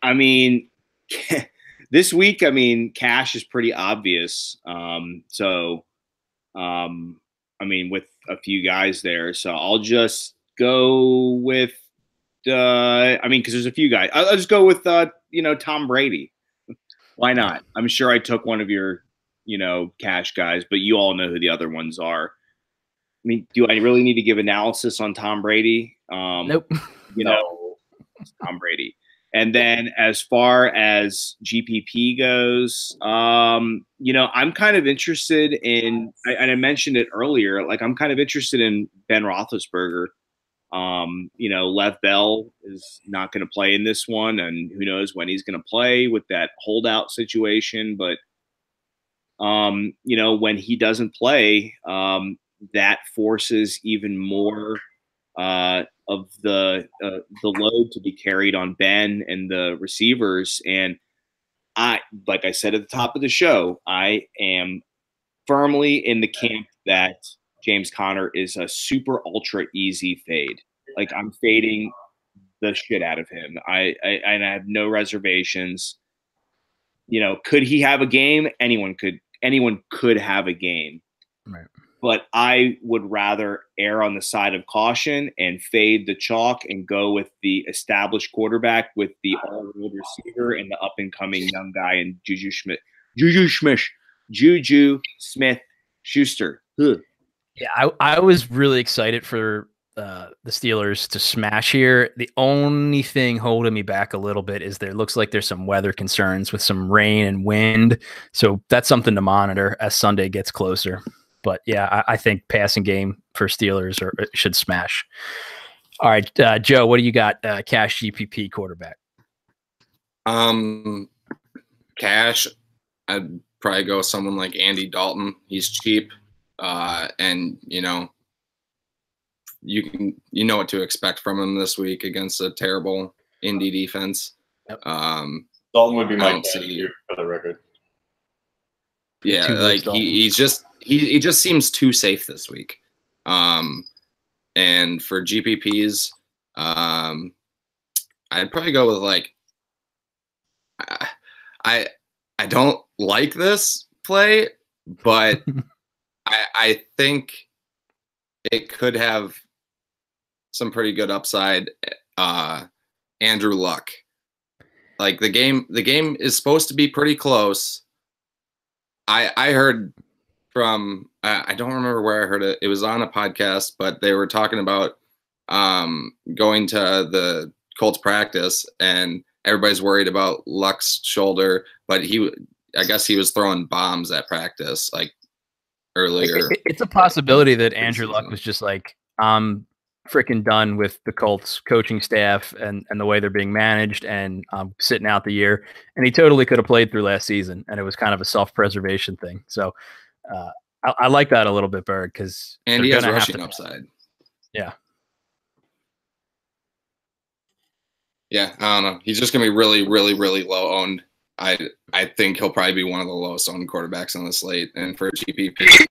I mean. This week, cash is pretty obvious. With a few guys there. So I'll just go with, because there's a few guys. I'll just go with, Tom Brady. Why not? I'm sure I took one of your, cash guys, but you all know who the other ones are. Do I really need to give analysis on Tom Brady? Nope. Tom Brady. And then as far as GPP goes, I'm kind of interested in, and I mentioned it earlier, I'm kind of interested in Ben Roethlisberger. Lev Bell is not going to play in this one, and who knows when he's going to play with that holdout situation. But, when he doesn't play, that forces even more of the load to be carried on Ben and the receivers. And like I said at the top of the show, I am firmly in the camp that James Conner is a super ultra easy fade. I'm fading the shit out of him. I have no reservations. Could he have a game? Anyone could have a game. Right. But I would rather err on the side of caution and fade the chalk and go with the established quarterback with the all-world receiver and the up-and-coming young guy in Juju Smith-Schuster. Ugh. Yeah, I was really excited for the Steelers to smash here. The only thing holding me back a little bit is there looks like there's some weather concerns with some rain and wind. So that's something to monitor as Sunday gets closer. But yeah, I think passing game for Steelers should smash. All right, Joe, what do you got? Cash GPP quarterback. Cash, I'd probably go with someone like Andy Dalton. He's cheap, and you know what to expect from him this week against a terrible Indy defense. Yep. Dalton would be my candidate for the record. Yeah, he just seems too safe this week. And for GPPs, I'd probably go with I don't like this play, but I think it could have some pretty good upside. Andrew Luck. The game is supposed to be pretty close. I heard from I don't remember where I heard it. It was on a podcast, but they were talking about going to the Colts practice, and everybody's worried about Luck's shoulder, but I guess he was throwing bombs at practice earlier. It's a possibility that Andrew Luck was just I'm freaking done with the Colts coaching staff and the way they're being managed, and I'm sitting out the year. And he totally could have played through last season, and it was kind of a self-preservation thing. So I like that a little bit, Berg, because and he has rushing upside. Yeah. Yeah, I don't know. He's just gonna be really, really, really low owned I think he'll probably be one of the lowest owned quarterbacks on the slate. And for GPP,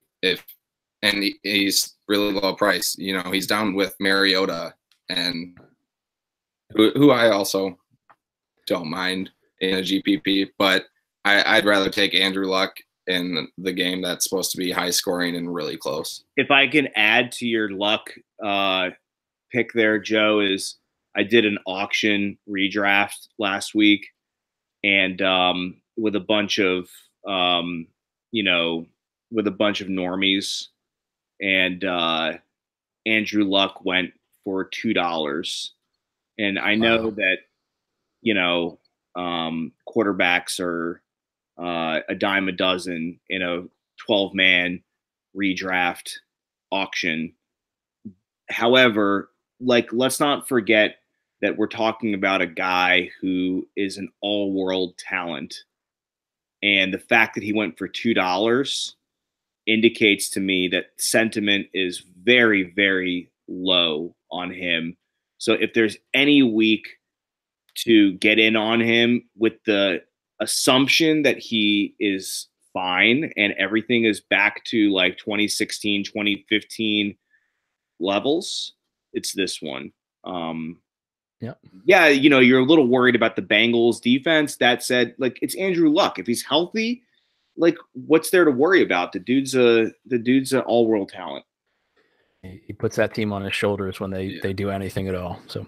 he's really low price. You know, he's down with Mariota, and who I also don't mind in a GPP, but I'd rather take Andrew Luck in the game that's supposed to be high scoring and really close. If I can add to your Luck pick there, Joe, is I did an auction redraft last week, and with a bunch of normies, and Andrew Luck went for $2. And I know that, quarterbacks are a dime a dozen in a 12-man redraft auction. However, let's not forget that we're talking about a guy who is an all-world talent. And the fact that he went for $2 indicates to me that sentiment is very, very low on him. So if there's any week to get in on him with the assumption that he is fine and everything is back to 2016, 2015 levels, it's this one. Yeah, you're a little worried about the Bengals defense. That said, it's Andrew Luck. If he's healthy, what's there to worry about? The dude's an all-world talent. He puts that team on his shoulders when they do anything at all. So,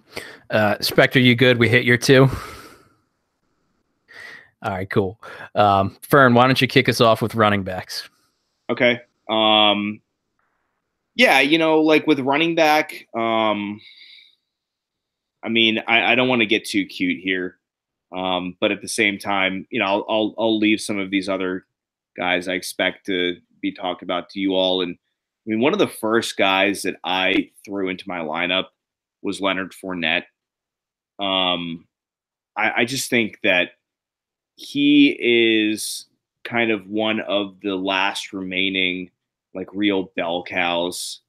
Spectre, you good? We hit your 2. All right, cool. Fern, why don't you kick us off with running backs? Okay. Yeah, with running back, I don't want to get too cute here, but at the same time, I'll leave some of these other guys I expect to be talked about to you all. And one of the first guys that I threw into my lineup was Leonard Fournette. I just think that he is kind of one of the last remaining real bell cows.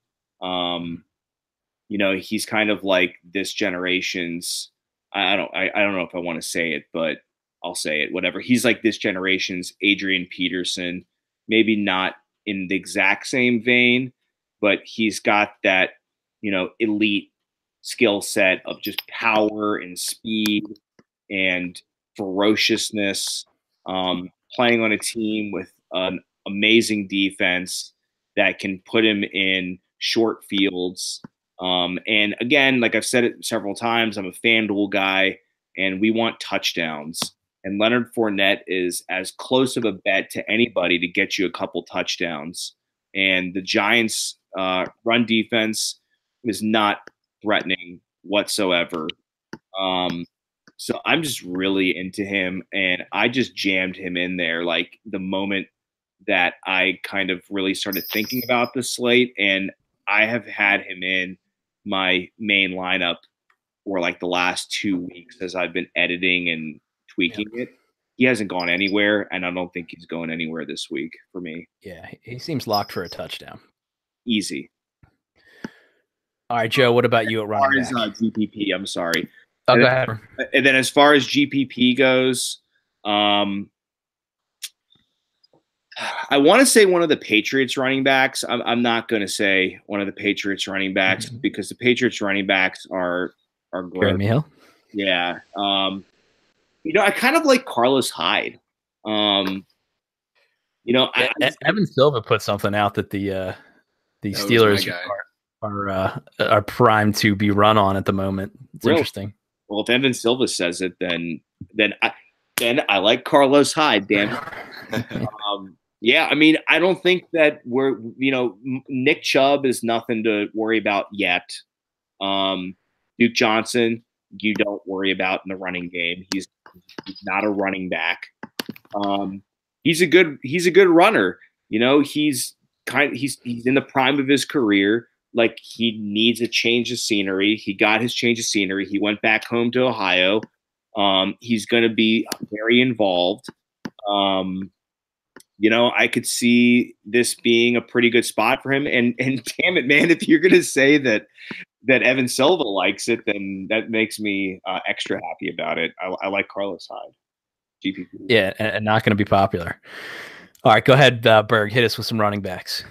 He's kind of like this generation's, I don't know if I want to say it, but I'll say it, whatever. He's like this generation's Adrian Peterson, maybe not in the exact same vein, but he's got that, elite skill set of just power and speed and ferociousness, playing on a team with an amazing defense that can put him in short fields. And again, like I've said it several times, I'm a FanDuel guy, and we want touchdowns. And Leonard Fournette is as close of a bet to anybody to get you a couple touchdowns. And the Giants' run defense is not threatening whatsoever. So I'm just really into him, and I just jammed him in there the moment that I kind of really started thinking about the slate, and I have had him in my main lineup for the last 2 weeks as I've been editing and tweaking it. He hasn't gone anywhere, and I don't think he's going anywhere this week for me. Yeah, he seems locked for a touchdown. Easy. All right, Joe, what about you at running back? As far as GPP, I'm sorry. Oh, go ahead. And then as far as GPP goes, I want to say one of the Patriots running backs. I'm not going to say one of the Patriots running backs because the Patriots running backs are great. Yeah. I kind of like Carlos Hyde. Evan Silva put something out that the Steelers are primed to be run on at the moment. It's interesting. Well, if Evan Silva says it, then I like Carlos Hyde. Damn it. Yeah, I don't think that Nick Chubb is nothing to worry about yet. Duke Johnson, you don't worry about in the running game. He's not a running back. He's a good runner. He's in the prime of his career. He needs a change of scenery. He got his change of scenery. He went back home to Ohio. He's going to be very involved. I could see this being a pretty good spot for him. And damn it, man, if you're going to say that Evan Silva likes it, then that makes me extra happy about it. I like Carlos Hyde. GPP. Yeah, and not going to be popular. All right, go ahead, Berg. Hit us with some running backs.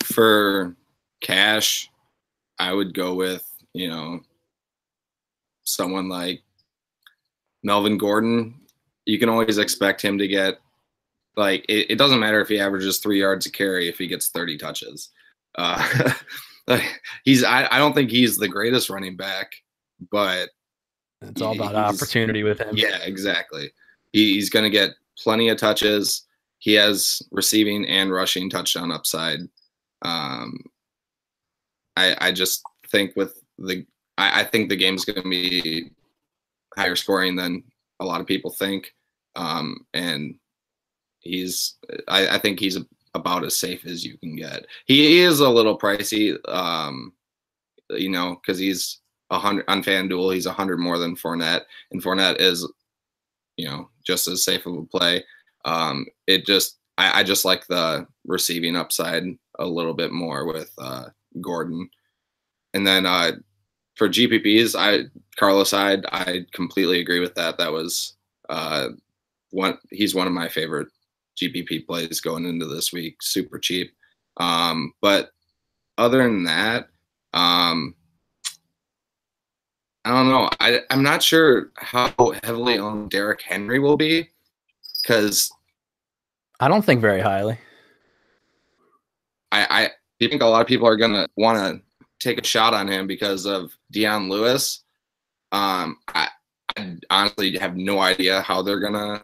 For cash, I would go with, someone like Melvin Gordon. You can always expect him to get, like, it doesn't matter if he averages 3 yards a carry if he gets 30 touches. I don't think he's the greatest running back, but it's all about opportunity with him. Yeah, exactly. He's going to get plenty of touches. He has receiving and rushing touchdown upside. I just think I think the game's going to be higher scoring than a lot of people think. And I think he's about as safe as you can get. He is a little pricey, because he's 100 on FanDuel. He's 100 more than Fournette, and Fournette is, just as safe of a play. I just like the receiving upside a little bit more with Gordon. And then for GPPs, Carlos Hyde, I completely agree with that. That was he's one of my favorite GPP plays going into this week. Super cheap. But other than that, I don't know. I'm not sure how heavily owned Derrick Henry will be, because I don't think very highly. I think a lot of people are going to want to take a shot on him because of Deion Lewis. I honestly have no idea how they're going to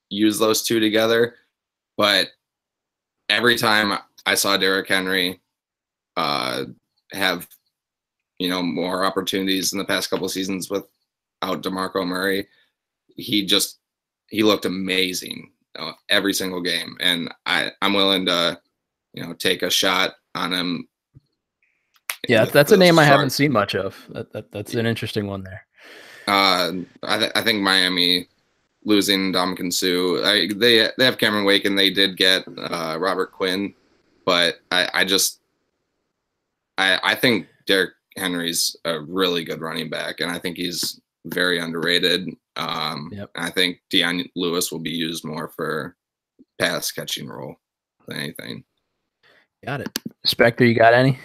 use those two together. But every time I saw Derrick Henry have, more opportunities in the past couple of seasons without DeMarco Murray, he looked amazing every single game. And I'm willing to, take a shot on him. Yeah, that's a name I haven't seen much of. That's an interesting one there. I think Miami losing Ndamukong Suh, they have Cameron Wake, and they did get Robert Quinn, but I think Derrick Henry's a really good running back, and I think he's very underrated. I think Deion Lewis will be used more for pass catching role than anything. Got it. Spectre, you got any?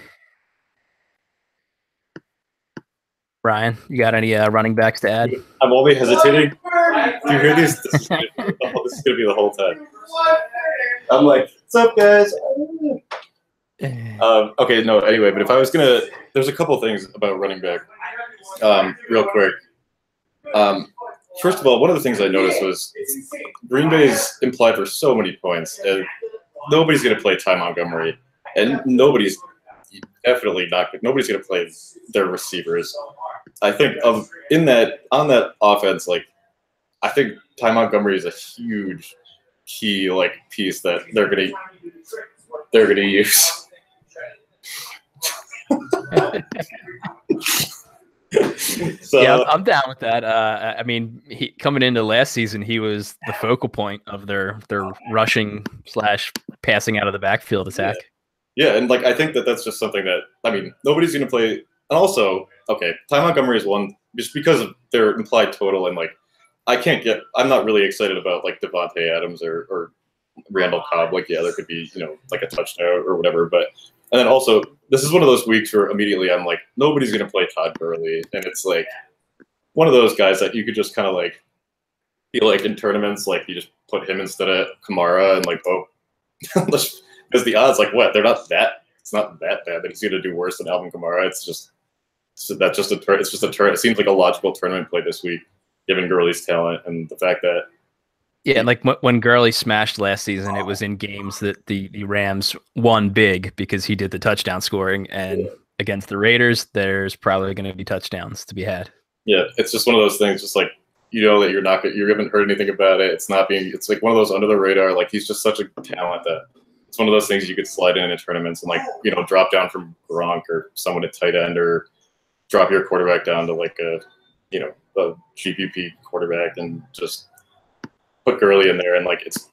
Brian, you got any running backs to add? I'm only hesitating. Do you hear these? This is going to be the whole time. I'm like, what's up, guys? Okay, no, anyway, but if I was going to, there's a couple things about running back real quick. First of all, one of the things I noticed was Green Bay's implied for so many points, and nobody's going to play Ty Montgomery, and nobody's going to play their receivers. I think on that offense, like, I think Ty Montgomery is a huge key piece that they're gonna use. So, yeah, I'm down with that. I mean, coming into last season, he was the focal point of their rushing / passing out of the backfield attack. Yeah, and I think that's just something that, I mean, nobody's going to play. And also, okay, Ty Montgomery is one just because of their implied total, and I'm not really excited about Devontae Adams or Randall Cobb. Yeah, there could be a touchdown or whatever, but. And then also, this is one of those weeks where immediately I'm like, nobody's going to play Todd Gurley. And it's one of those guys that you could just kind of feel in tournaments, you just put him instead of Kamara and because the odds, they're not that, it's not that bad that he's going to do worse than Alvin Kamara. It's just a turn. It seems like a logical tournament play this week, given Gurley's talent and the fact that. Yeah, when Gurley smashed last season, it was in games that the Rams won big because he did the touchdown scoring, and against the Raiders, there's probably going to be touchdowns to be had. Yeah, it's just one of those things, just that you haven't heard anything about it. It's one of those under the radar. He's just such a talent that it's one of those things you could slide in tournaments and drop down from Gronk or someone at tight end, or drop your quarterback down to a GPP quarterback and just put Gurley in there, and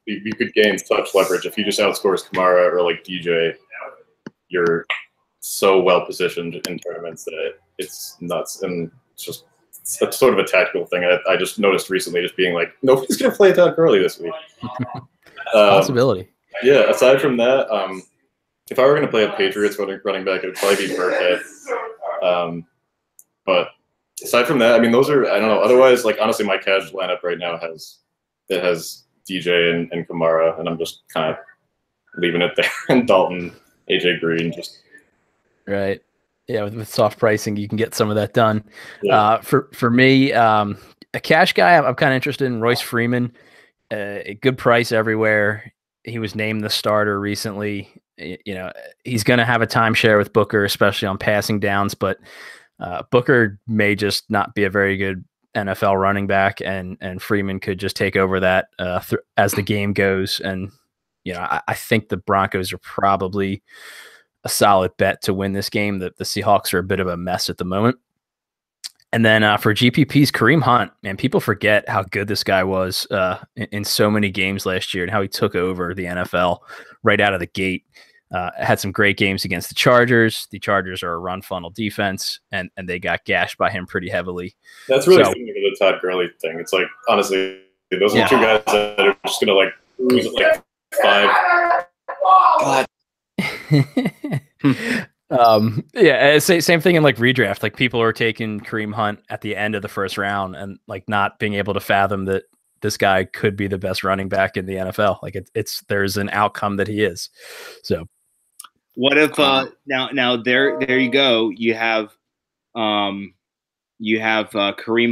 you could gain such leverage if you just outscores Kamara or DJ. You're so well positioned in tournaments that it's nuts, and it's just it's sort of a tactical thing. I just noticed recently, just being like, nobody's going to play Todd Gurley this week. Possibility. Yeah. Aside from that, if I were going to play a Patriots running back, it would probably be Burkhead. But aside from that, I mean, those are, I don't know. Otherwise, like, honestly, my casual lineup right now has DJ and Kamara, and I'm just kind of leaving it there. And Dalton, AJ Green, just right. Yeah, with soft pricing, you can get some of that done. Yeah. For me, a cash guy, I'm kind of interested in Royce Freeman. A good price everywhere. He was named the starter recently. You know, he's going to have a timeshare with Booker, especially on passing downs, but Booker may just not be a very good NFL running back, and Freeman could just take over that as the game goes. And, you know, I think the Broncos are probably a solid bet to win this game. The Seahawks are a bit of a mess at the moment. And then for GPPs, Kareem Hunt, man, people forget how good this guy was in so many games last year and how he took over the NFL right out of the gate. Had some great games against the Chargers. The Chargers are a run funnel defense, and they got gashed by him pretty heavily. That's really similar to the Todd Gurley thing. It's like, honestly, those are two guys that are just going to like lose at like 5. God. Yeah, same thing in like redraft. Like people are taking Kareem Hunt at the end of the first round and like not being able to fathom that this guy could be the best running back in the NFL. Like there's an outcome that he is. So what if now there you go. You have Kareem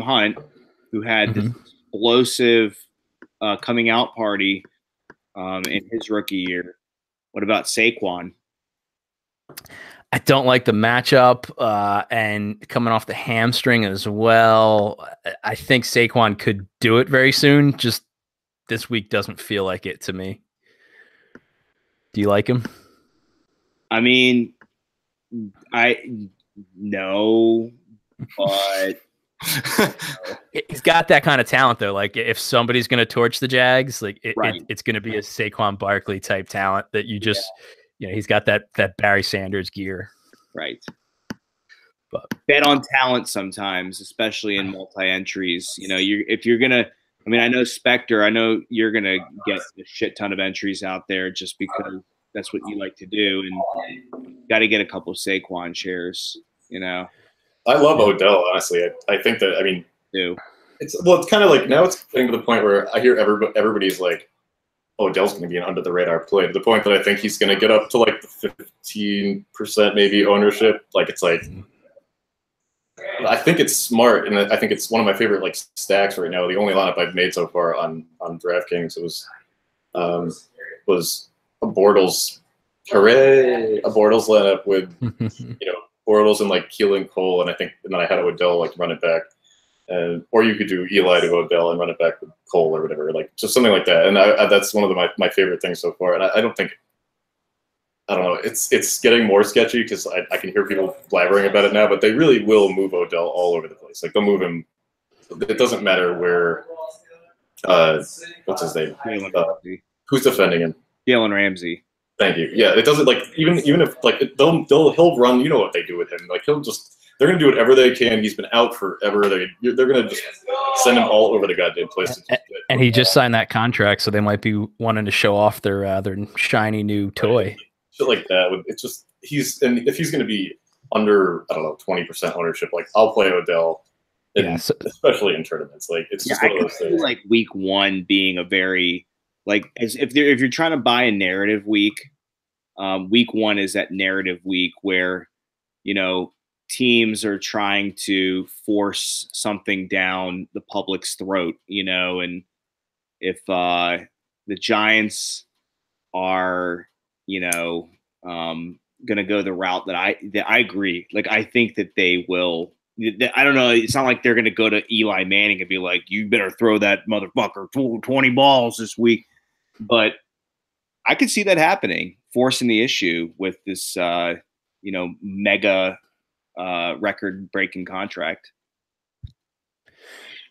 Hunt, who had this explosive coming out party in his rookie year. What about Saquon? I don't like the matchup and coming off the hamstring as well. I think Saquon could do it very soon. Just this week doesn't feel like it to me. Do you like him? I mean, no, but he's got that kind of talent though. Like if somebody's going to torch the Jags, like it's going to be a Saquon Barkley type talent that you just. Yeah. You know, he's got that Barry Sanders gear. Right. But bet on talent sometimes, especially in multi-entries. You know, if you're going to – I mean, I know Spectre, I know you're going to get a shit ton of entries out there just because that's what you like to do. And you got to get a couple of Saquon shares, you know. I love Odell, honestly. I think that – I mean – It's kind of like now it's getting to the point where I hear everybody's like, Odell's going to be an under-the-radar play to the point that I think he's going to get up to like the 15% maybe ownership. Like it's like, I think it's smart, and I think it's one of my favorite like stacks right now. The only lineup I've made so far on DraftKings was a Bortles, hooray, a Bortles lineup with Bortles and like Keelan Cole, and then I had Odell like run it back. Or you could do Eli to Odell and run it back with Cole or whatever, like just something like that. And that's one of my favorite things so far. And I don't know, it's getting more sketchy because I can hear people blabbering about it now, but they really will move Odell all over the place. Like they'll move him. It doesn't matter where. What's his name? Who's defending him? Jalen Ramsey. Thank you. Yeah, it doesn't like even if like he'll run. You know what they do with him? Like they're going to do whatever they can. He's been out forever. They're going to just send him all over the goddamn place. And he just signed that contract, so they might be wanting to show off their shiny new toy. Shit like that. It's just if he's going to be under 20% ownership, like I'll play Odell, especially in tournaments. Like it's just one of those things. Like week one being a very if you're trying to buy a narrative week, week one is that narrative week where teams are trying to force something down the public's throat, and if the Giants are, going to go the route that I agree. Like, I think that they will. I don't know. It's not like they're going to go to Eli Manning and be like, you better throw that motherfucker 20 balls this week. But I could see that happening, forcing the issue with this, mega record-breaking contract.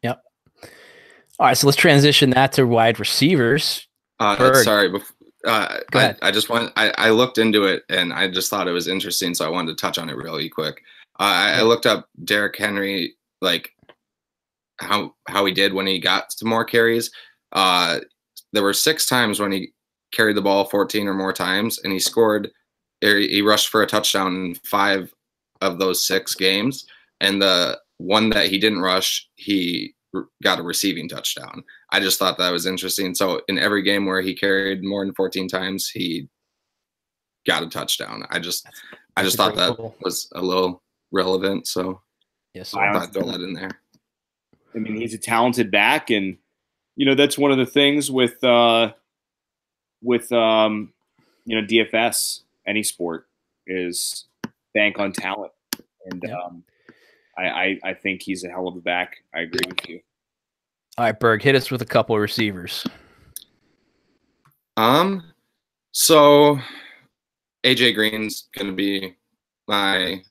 Yep. All right, so let's transition that to wide receivers. Sorry, I looked into it and I just thought it was interesting, so I wanted to touch on it really quick. I looked up Derrick Henry, like how he did when he got to more carries. There were 6 times when he carried the ball 14 or more times, and he rushed for a touchdown in 5 of those 6 games. And the one that he didn't rush, he got a receiving touchdown. I just thought that was interesting. So in every game where he carried more than 14 times, he got a touchdown. I just thought that was a little relevant. So yes, I thought I'd throw that in there. I mean, he's a talented back, and that's one of the things with DFS, any sport, is bank on talent, and I think he's a hell of a back. I agree with you. All right, Berg, hit us with a couple of receivers. So AJ Green's gonna be my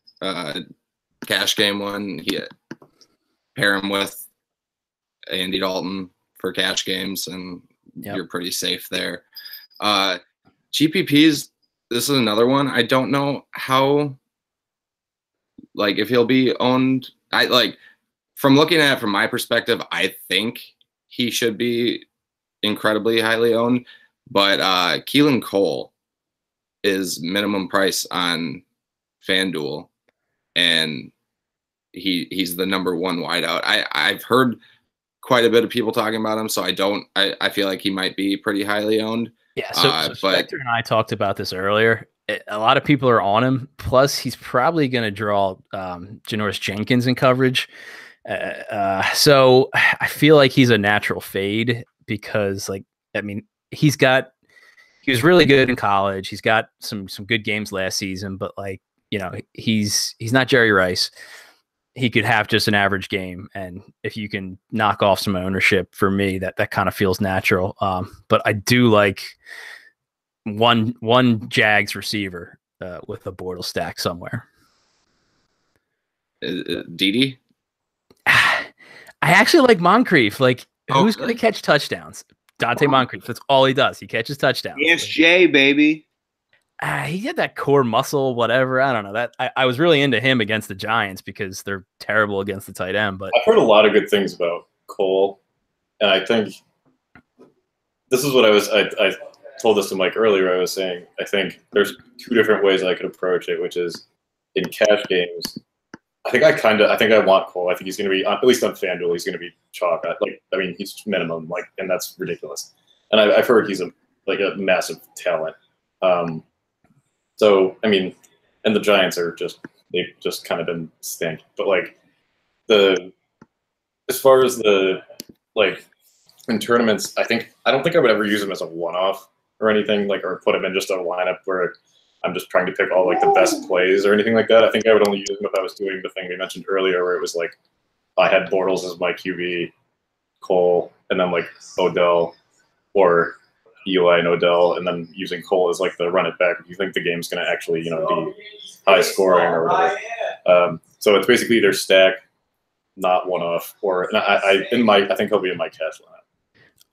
cash game one. Pair him with Andy Dalton for cash games, and you're pretty safe there. GPPs, this is another one. I don't know how, if he'll be owned. From looking at it from my perspective, I think he should be incredibly highly owned. But Keelan Cole is minimum price on FanDuel, and he's the number 1 wideout. I've heard quite a bit of people talking about him, so I feel like he might be pretty highly owned. Yeah, so Spectre and I talked about this earlier. A lot of people are on him. Plus, he's probably going to draw Janoris Jenkins in coverage. So I feel like he's a natural fade because, he was really good in college. He's got some good games last season, but he's not Jerry Rice. He could have just an average game, and if you can knock off some ownership, for me, that kind of feels natural. But I do like one Jags receiver with a Bortles stack somewhere. Dede? I actually like Moncrief. Who's going to catch touchdowns? Dante Moncrief. That's all he does. He catches touchdowns. ESJ, baby. He had that core muscle, whatever. I don't know. That I was really into him against the Giants because they're terrible against the tight end. But I've heard a lot of good things about Cole, and I think this is what I told this to Mike earlier. I was saying I think there's 2 different ways I could approach it, which is in cash games. I think I want Cole. I think he's going to be, at least on FanDuel, he's going to be chalk. He's minimum, and that's ridiculous. And I've heard he's a massive talent. So, and the Giants they've just kind of been stink. But as far as in tournaments, I don't think I would ever use him as a one-off or anything, or put him in just a lineup where I'm just trying to pick all the best plays or anything like that. I think I would only use him if I was doing the thing we mentioned earlier, where it was I had Bortles as my QB, Cole, and then Odell, or Eli and Odell, and then using Cole as the run it back if you think the game's going to actually be high scoring or whatever. So it's basically either stack, not one off, or I think he'll be in my cash lineup.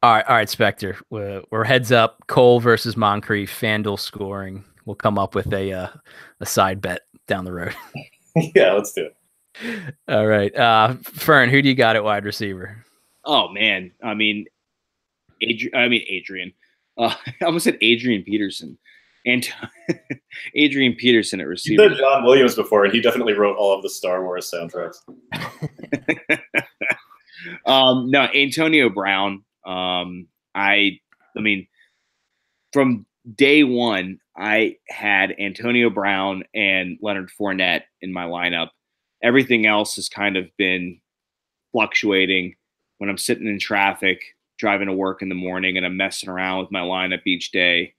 All right, Spectre. We're heads up. Cole versus Moncrief, FanDuel scoring. We'll come up with a side bet down the road. Yeah, let's do it. All right, Fern, who do you got at wide receiver? Oh man, Adrian. I almost said Adrian Peterson, and Adrian Peterson at receiver. You said John Williams before, and he definitely wrote all of the Star Wars soundtracks. No, Antonio Brown. From day one, I had Antonio Brown and Leonard Fournette in my lineup. Everything else has kind of been fluctuating. When I'm sitting in traffic, driving to work in the morning, and I'm messing around with my lineup each day.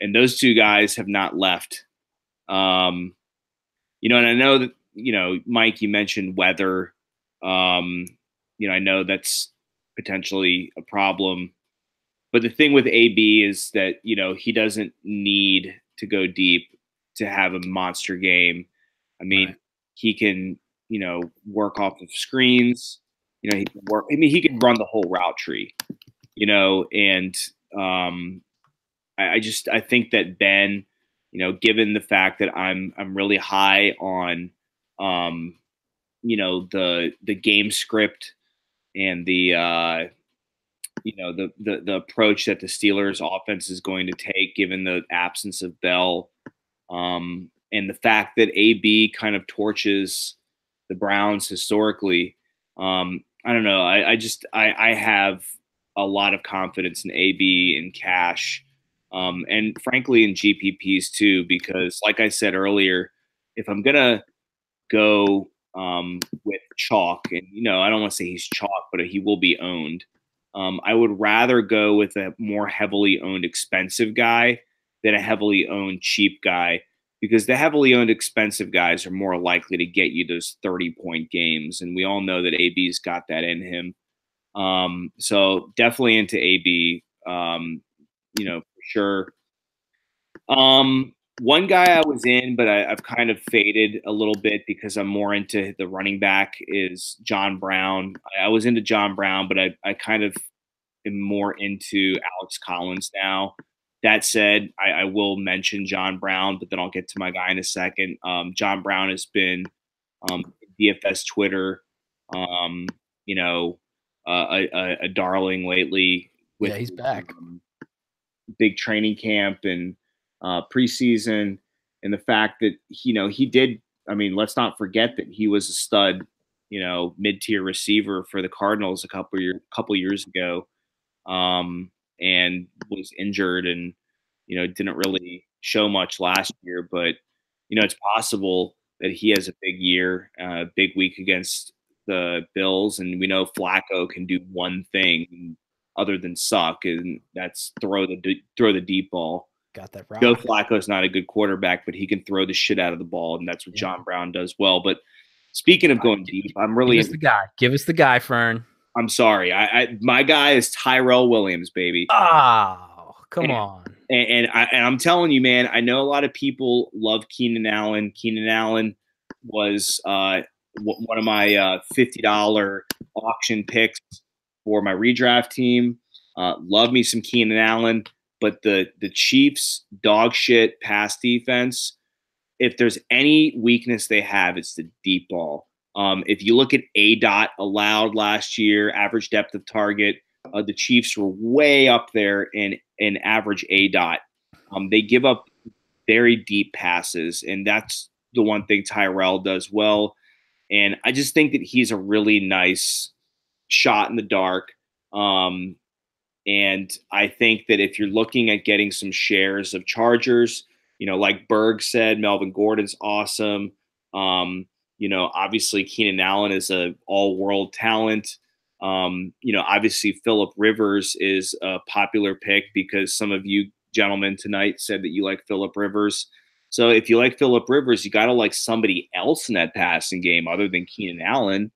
And those 2 guys have not left. And I know that, Mike, you mentioned weather. I know that's potentially a problem. But the thing with AB is that, he doesn't need to go deep to have a monster game. Right. He can, work off of screens. He can work. He can run the whole route tree, and I think that Ben, given the fact that I'm really high on, the game script and the the approach that the Steelers offense is going to take, given the absence of Bell, and the fact that AB kind of torches the Browns historically. I don't know. I have a lot of confidence in AB and Cash, and frankly in GPPs too, because like I said earlier, if I'm gonna go with chalk, and I don't want to say he's chalk, but he will be owned. I would rather go with a more heavily owned expensive guy than a heavily owned cheap guy, because the heavily owned expensive guys are more likely to get you those 30-point games. And we all know that AB's got that in him. So definitely into AB, for sure. One guy I was in, but I've kind of faded a little bit because I'm more into the running back, is John Brown. I was into John Brown, but I kind of am more into Alex Collins now. That said, I will mention John Brown, but then I'll get to my guy in a second. John Brown has been DFS Twitter, a darling lately. Yeah, he's back. Big training camp and preseason, and the fact that he did. I mean, let's not forget that he was a stud, mid-tier receiver for the Cardinals a couple years ago, and was injured and didn't really show much last year. But it's possible that he has a big year, big week against the Bills, and we know Flacco can do one thing other than suck, and that's throw the deep ball. Got that right. Joe Flacco's not a good quarterback, but he can throw the shit out of the ball, and that's what John Brown does well. But speaking of going deep, I'm really give us the guy. Give us the guy, Fern. I'm sorry. My guy is Tyrell Williams, baby. Oh, come on. And I'm telling you, man, I know a lot of people love Keenan Allen. Keenan Allen was one of my $50 auction picks for my redraft team. Love me some Keenan Allen. But the Chiefs' dog shit pass defense, if there's any weakness they have, it's the deep ball. If you look at ADOT allowed last year, average depth of target, the Chiefs were way up there in average ADOT. They give up very deep passes, and that's the one thing Tyrell does well. And I just think that he's a really nice shot in the dark. And I think that if you're looking at getting some shares of Chargers, like Berg said, Melvin Gordon's awesome. Obviously Keenan Allen is a all-world talent. Obviously Phillip Rivers is a popular pick because some of you gentlemen tonight said that you like Phillip Rivers. So if you like Phillip Rivers, you got to like somebody else in that passing game other than Keenan Allen.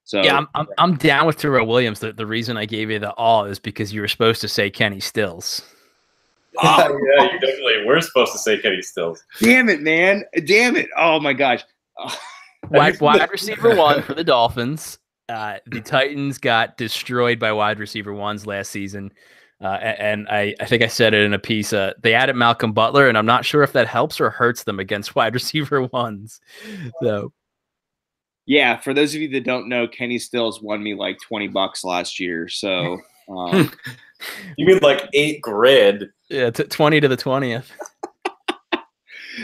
So yeah, I'm down with Tyrell Williams. The reason I gave you the all is because you were supposed to say Kenny Stills. Oh, yeah, you definitely were supposed to say Kenny Stills. Damn it, man. Damn it. Oh, my gosh. Wide receiver one for the Dolphins. The Titans got destroyed by wide receiver ones last season. And I think I said it in a piece. They added Malcolm Butler, and I'm not sure if that helps or hurts them against wide receiver ones. So, yeah, for those of you that don't know, Kenny Stills won me like $20 last year. So, you mean like $8,000? Yeah, 20 to the 20th.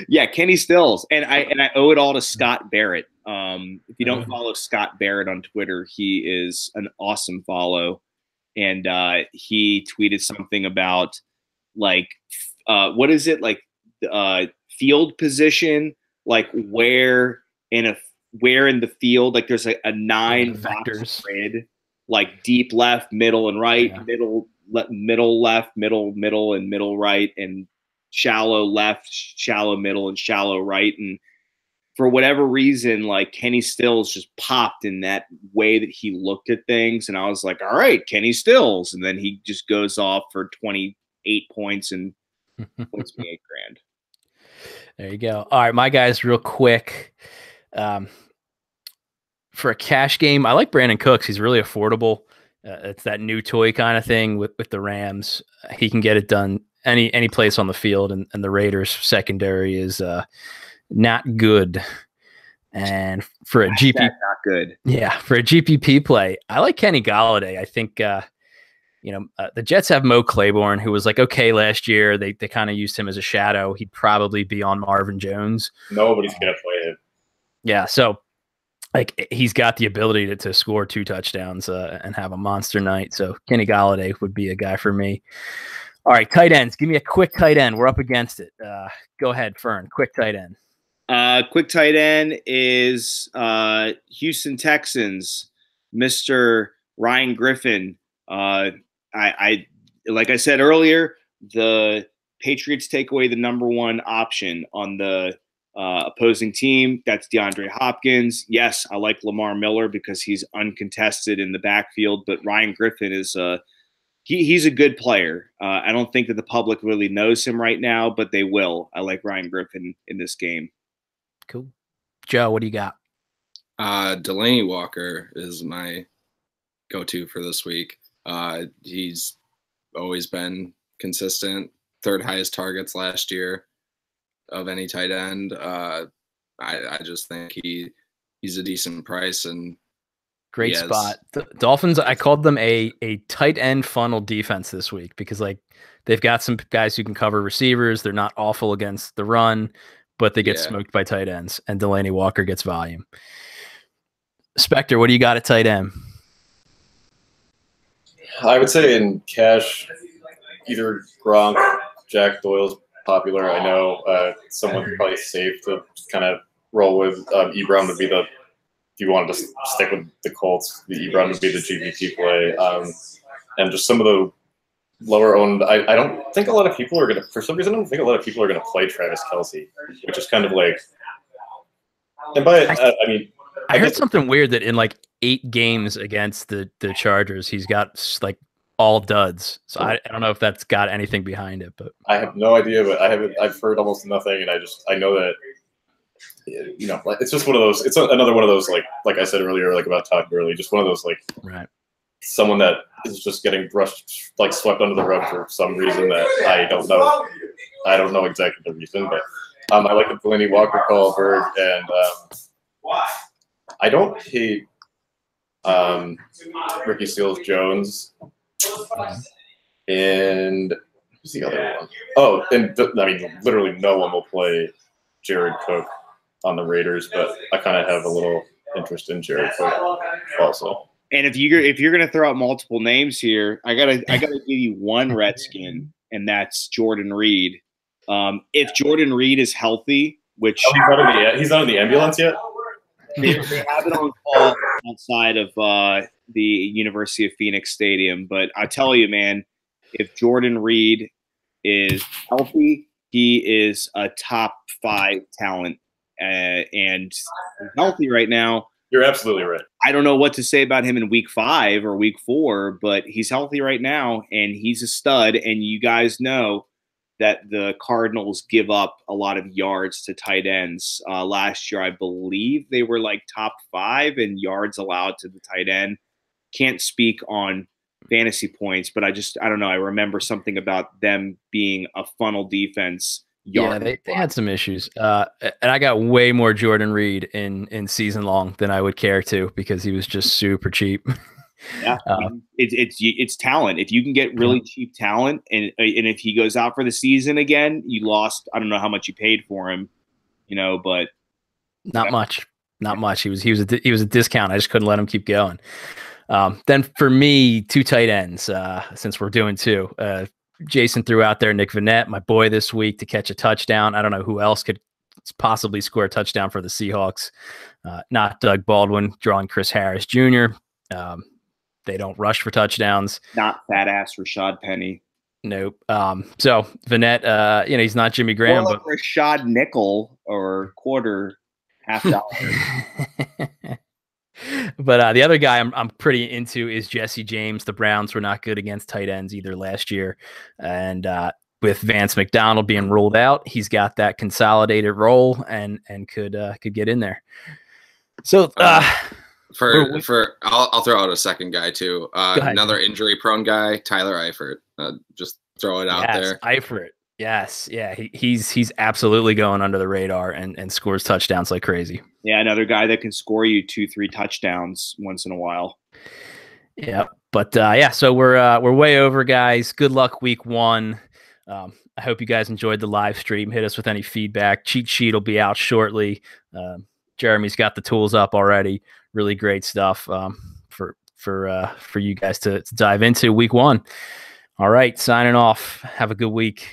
Yeah, Kenny Stills, and I owe it all to Scott Barrett. If you don't follow Scott Barrett on Twitter, he is an awesome follow. And he tweeted something about like what is it, like field position, like where in the field, like there's a 9-box grid, like deep left, middle and right, middle left, middle and middle right, and shallow left, shallow middle, and shallow right. And for whatever reason, like Kenny Stills just popped in that way that he looked at things. And I was like, all right, Kenny Stills. And then he just goes off for 28 points and points me $8,000. There you go. All right, my guys, real quick. For a cash game, I like Brandon Cooks. He's really affordable. It's that new toy kind of thing with the Rams. He can get it done any place on the field, and the Raiders secondary is not good. And for a GP, That's not good. Yeah, for a GPP play, I like Kenny Galladay. I think the Jets have Mo Claiborne, who was like okay last year. They kind of used him as a shadow. He'd probably be on Marvin Jones. Nobody's gonna play him. Yeah, so like he's got the ability to score 2 touchdowns and have a monster night. So Kenny Galladay would be a guy for me. All right, tight ends. Give me a quick tight end. We're up against it. Go ahead, Fern. Quick tight end. Quick tight end is Houston Texans, Mr. Ryan Griffin. I like I said earlier, the Patriots take away the #1 option on the opposing team. That's DeAndre Hopkins. Yes, I like Lamar Miller because he's uncontested in the backfield, but Ryan Griffin is he's a good player. I don't think that the public really knows him right now, but they will. I like Ryan Griffin in this game. Cool. Joe, what do you got? Delaney Walker is my go-to for this week. He's always been consistent, 3rd highest targets last year of any tight end. I just think he's a decent price and great spot. The Dolphins, I called them a tight end funnel defense this week because like they've got some guys who can cover receivers. They're not awful against the run, but they get smoked by tight ends, and Delaney Walker gets volume. Spectre, what do you got at tight end? I would say in cash, either Gronk, Jack Doyle's popular. I know someone probably safe to kind of roll with. Ebron would be if you wanted to stick with the Colts, the Ebron would be the GPP play. And just some of the lower owned, I don't think a lot of people are going to, for some reason, I don't think a lot of people are going to play Travis Kelce, which is kind of like, and by I mean, I heard something weird that in like 8 games against the Chargers, he's got like all duds. So I don't know if that's got anything behind it, but I have no idea. But I've heard almost nothing, and I know that it's just one of those. It's another one of those like I said earlier, like about Todd Gurley, just one of those like someone that is just getting brushed, like swept under the rug for some reason that I don't know. I don't know exactly the reason, but I like the Delaney Walker call, Bird, and I don't hate Ricky Seals-Jones. And who's the other one? Oh, and I mean, literally no one will play Jared Cook on the Raiders, but I kind of have a little interest in Jared Cook also. And if you're gonna throw out multiple names here, I gotta give you one Redskin, and that's Jordan Reed. If Jordan Reed is healthy, which he's not in the ambulance yet. They have it on call outside of the University of Phoenix Stadium. But I tell you, man, if Jordan Reed is healthy, he is a top 5 talent. And healthy right now. You're absolutely right. I don't know what to say about him in week 5 or week 4, but he's healthy right now, and he's a stud. And you guys know that the Cardinals give up a lot of yards to tight ends. Last year, I believe they were like top 5 in yards allowed to the tight end. Can't speak on fantasy points, but I don't know. I remember something about them being a funnel defense. Yeah, they had some issues. And I got way more Jordan Reed in season long than I would care to because he was just super cheap. Yeah, it's talent. If you can get really cheap talent, and if he goes out for the season again, you lost. I don't know how much you paid for him, but not much. He was a discount. I just couldn't let him keep going. Then for me, 2 tight ends. Since we're doing 2, Jason threw out there Nick Vannett, my boy, this week to catch a touchdown. I don't know who else could possibly score a touchdown for the Seahawks. Not Doug Baldwin, drawing Chris Harris Jr. They don't rush for touchdowns. Not fat ass Rashad Penny. Nope. So Vannett, he's not Jimmy Graham, like but Rashad nickel or quarter, $50. But the other guy I'm pretty into is Jesse James. The Browns were not good against tight ends either last year, and with Vance McDonald being ruled out, he's got that consolidated role and could get in there. So I'll throw out a second guy too. Another injury prone guy, Tyler Eifert. Just throw it out there. Eifert. Yes, yeah, he's absolutely going under the radar and scores touchdowns like crazy. Yeah, another guy that can score you 2-3 touchdowns once in a while. Yeah, but yeah, so we're way over, guys. Good luck week 1. I hope you guys enjoyed the live stream. Hit us with any feedback. Cheat sheet will be out shortly. Jeremy's got the tools up already. Really great stuff for you guys to dive into week 1. All right, signing off. Have a good week.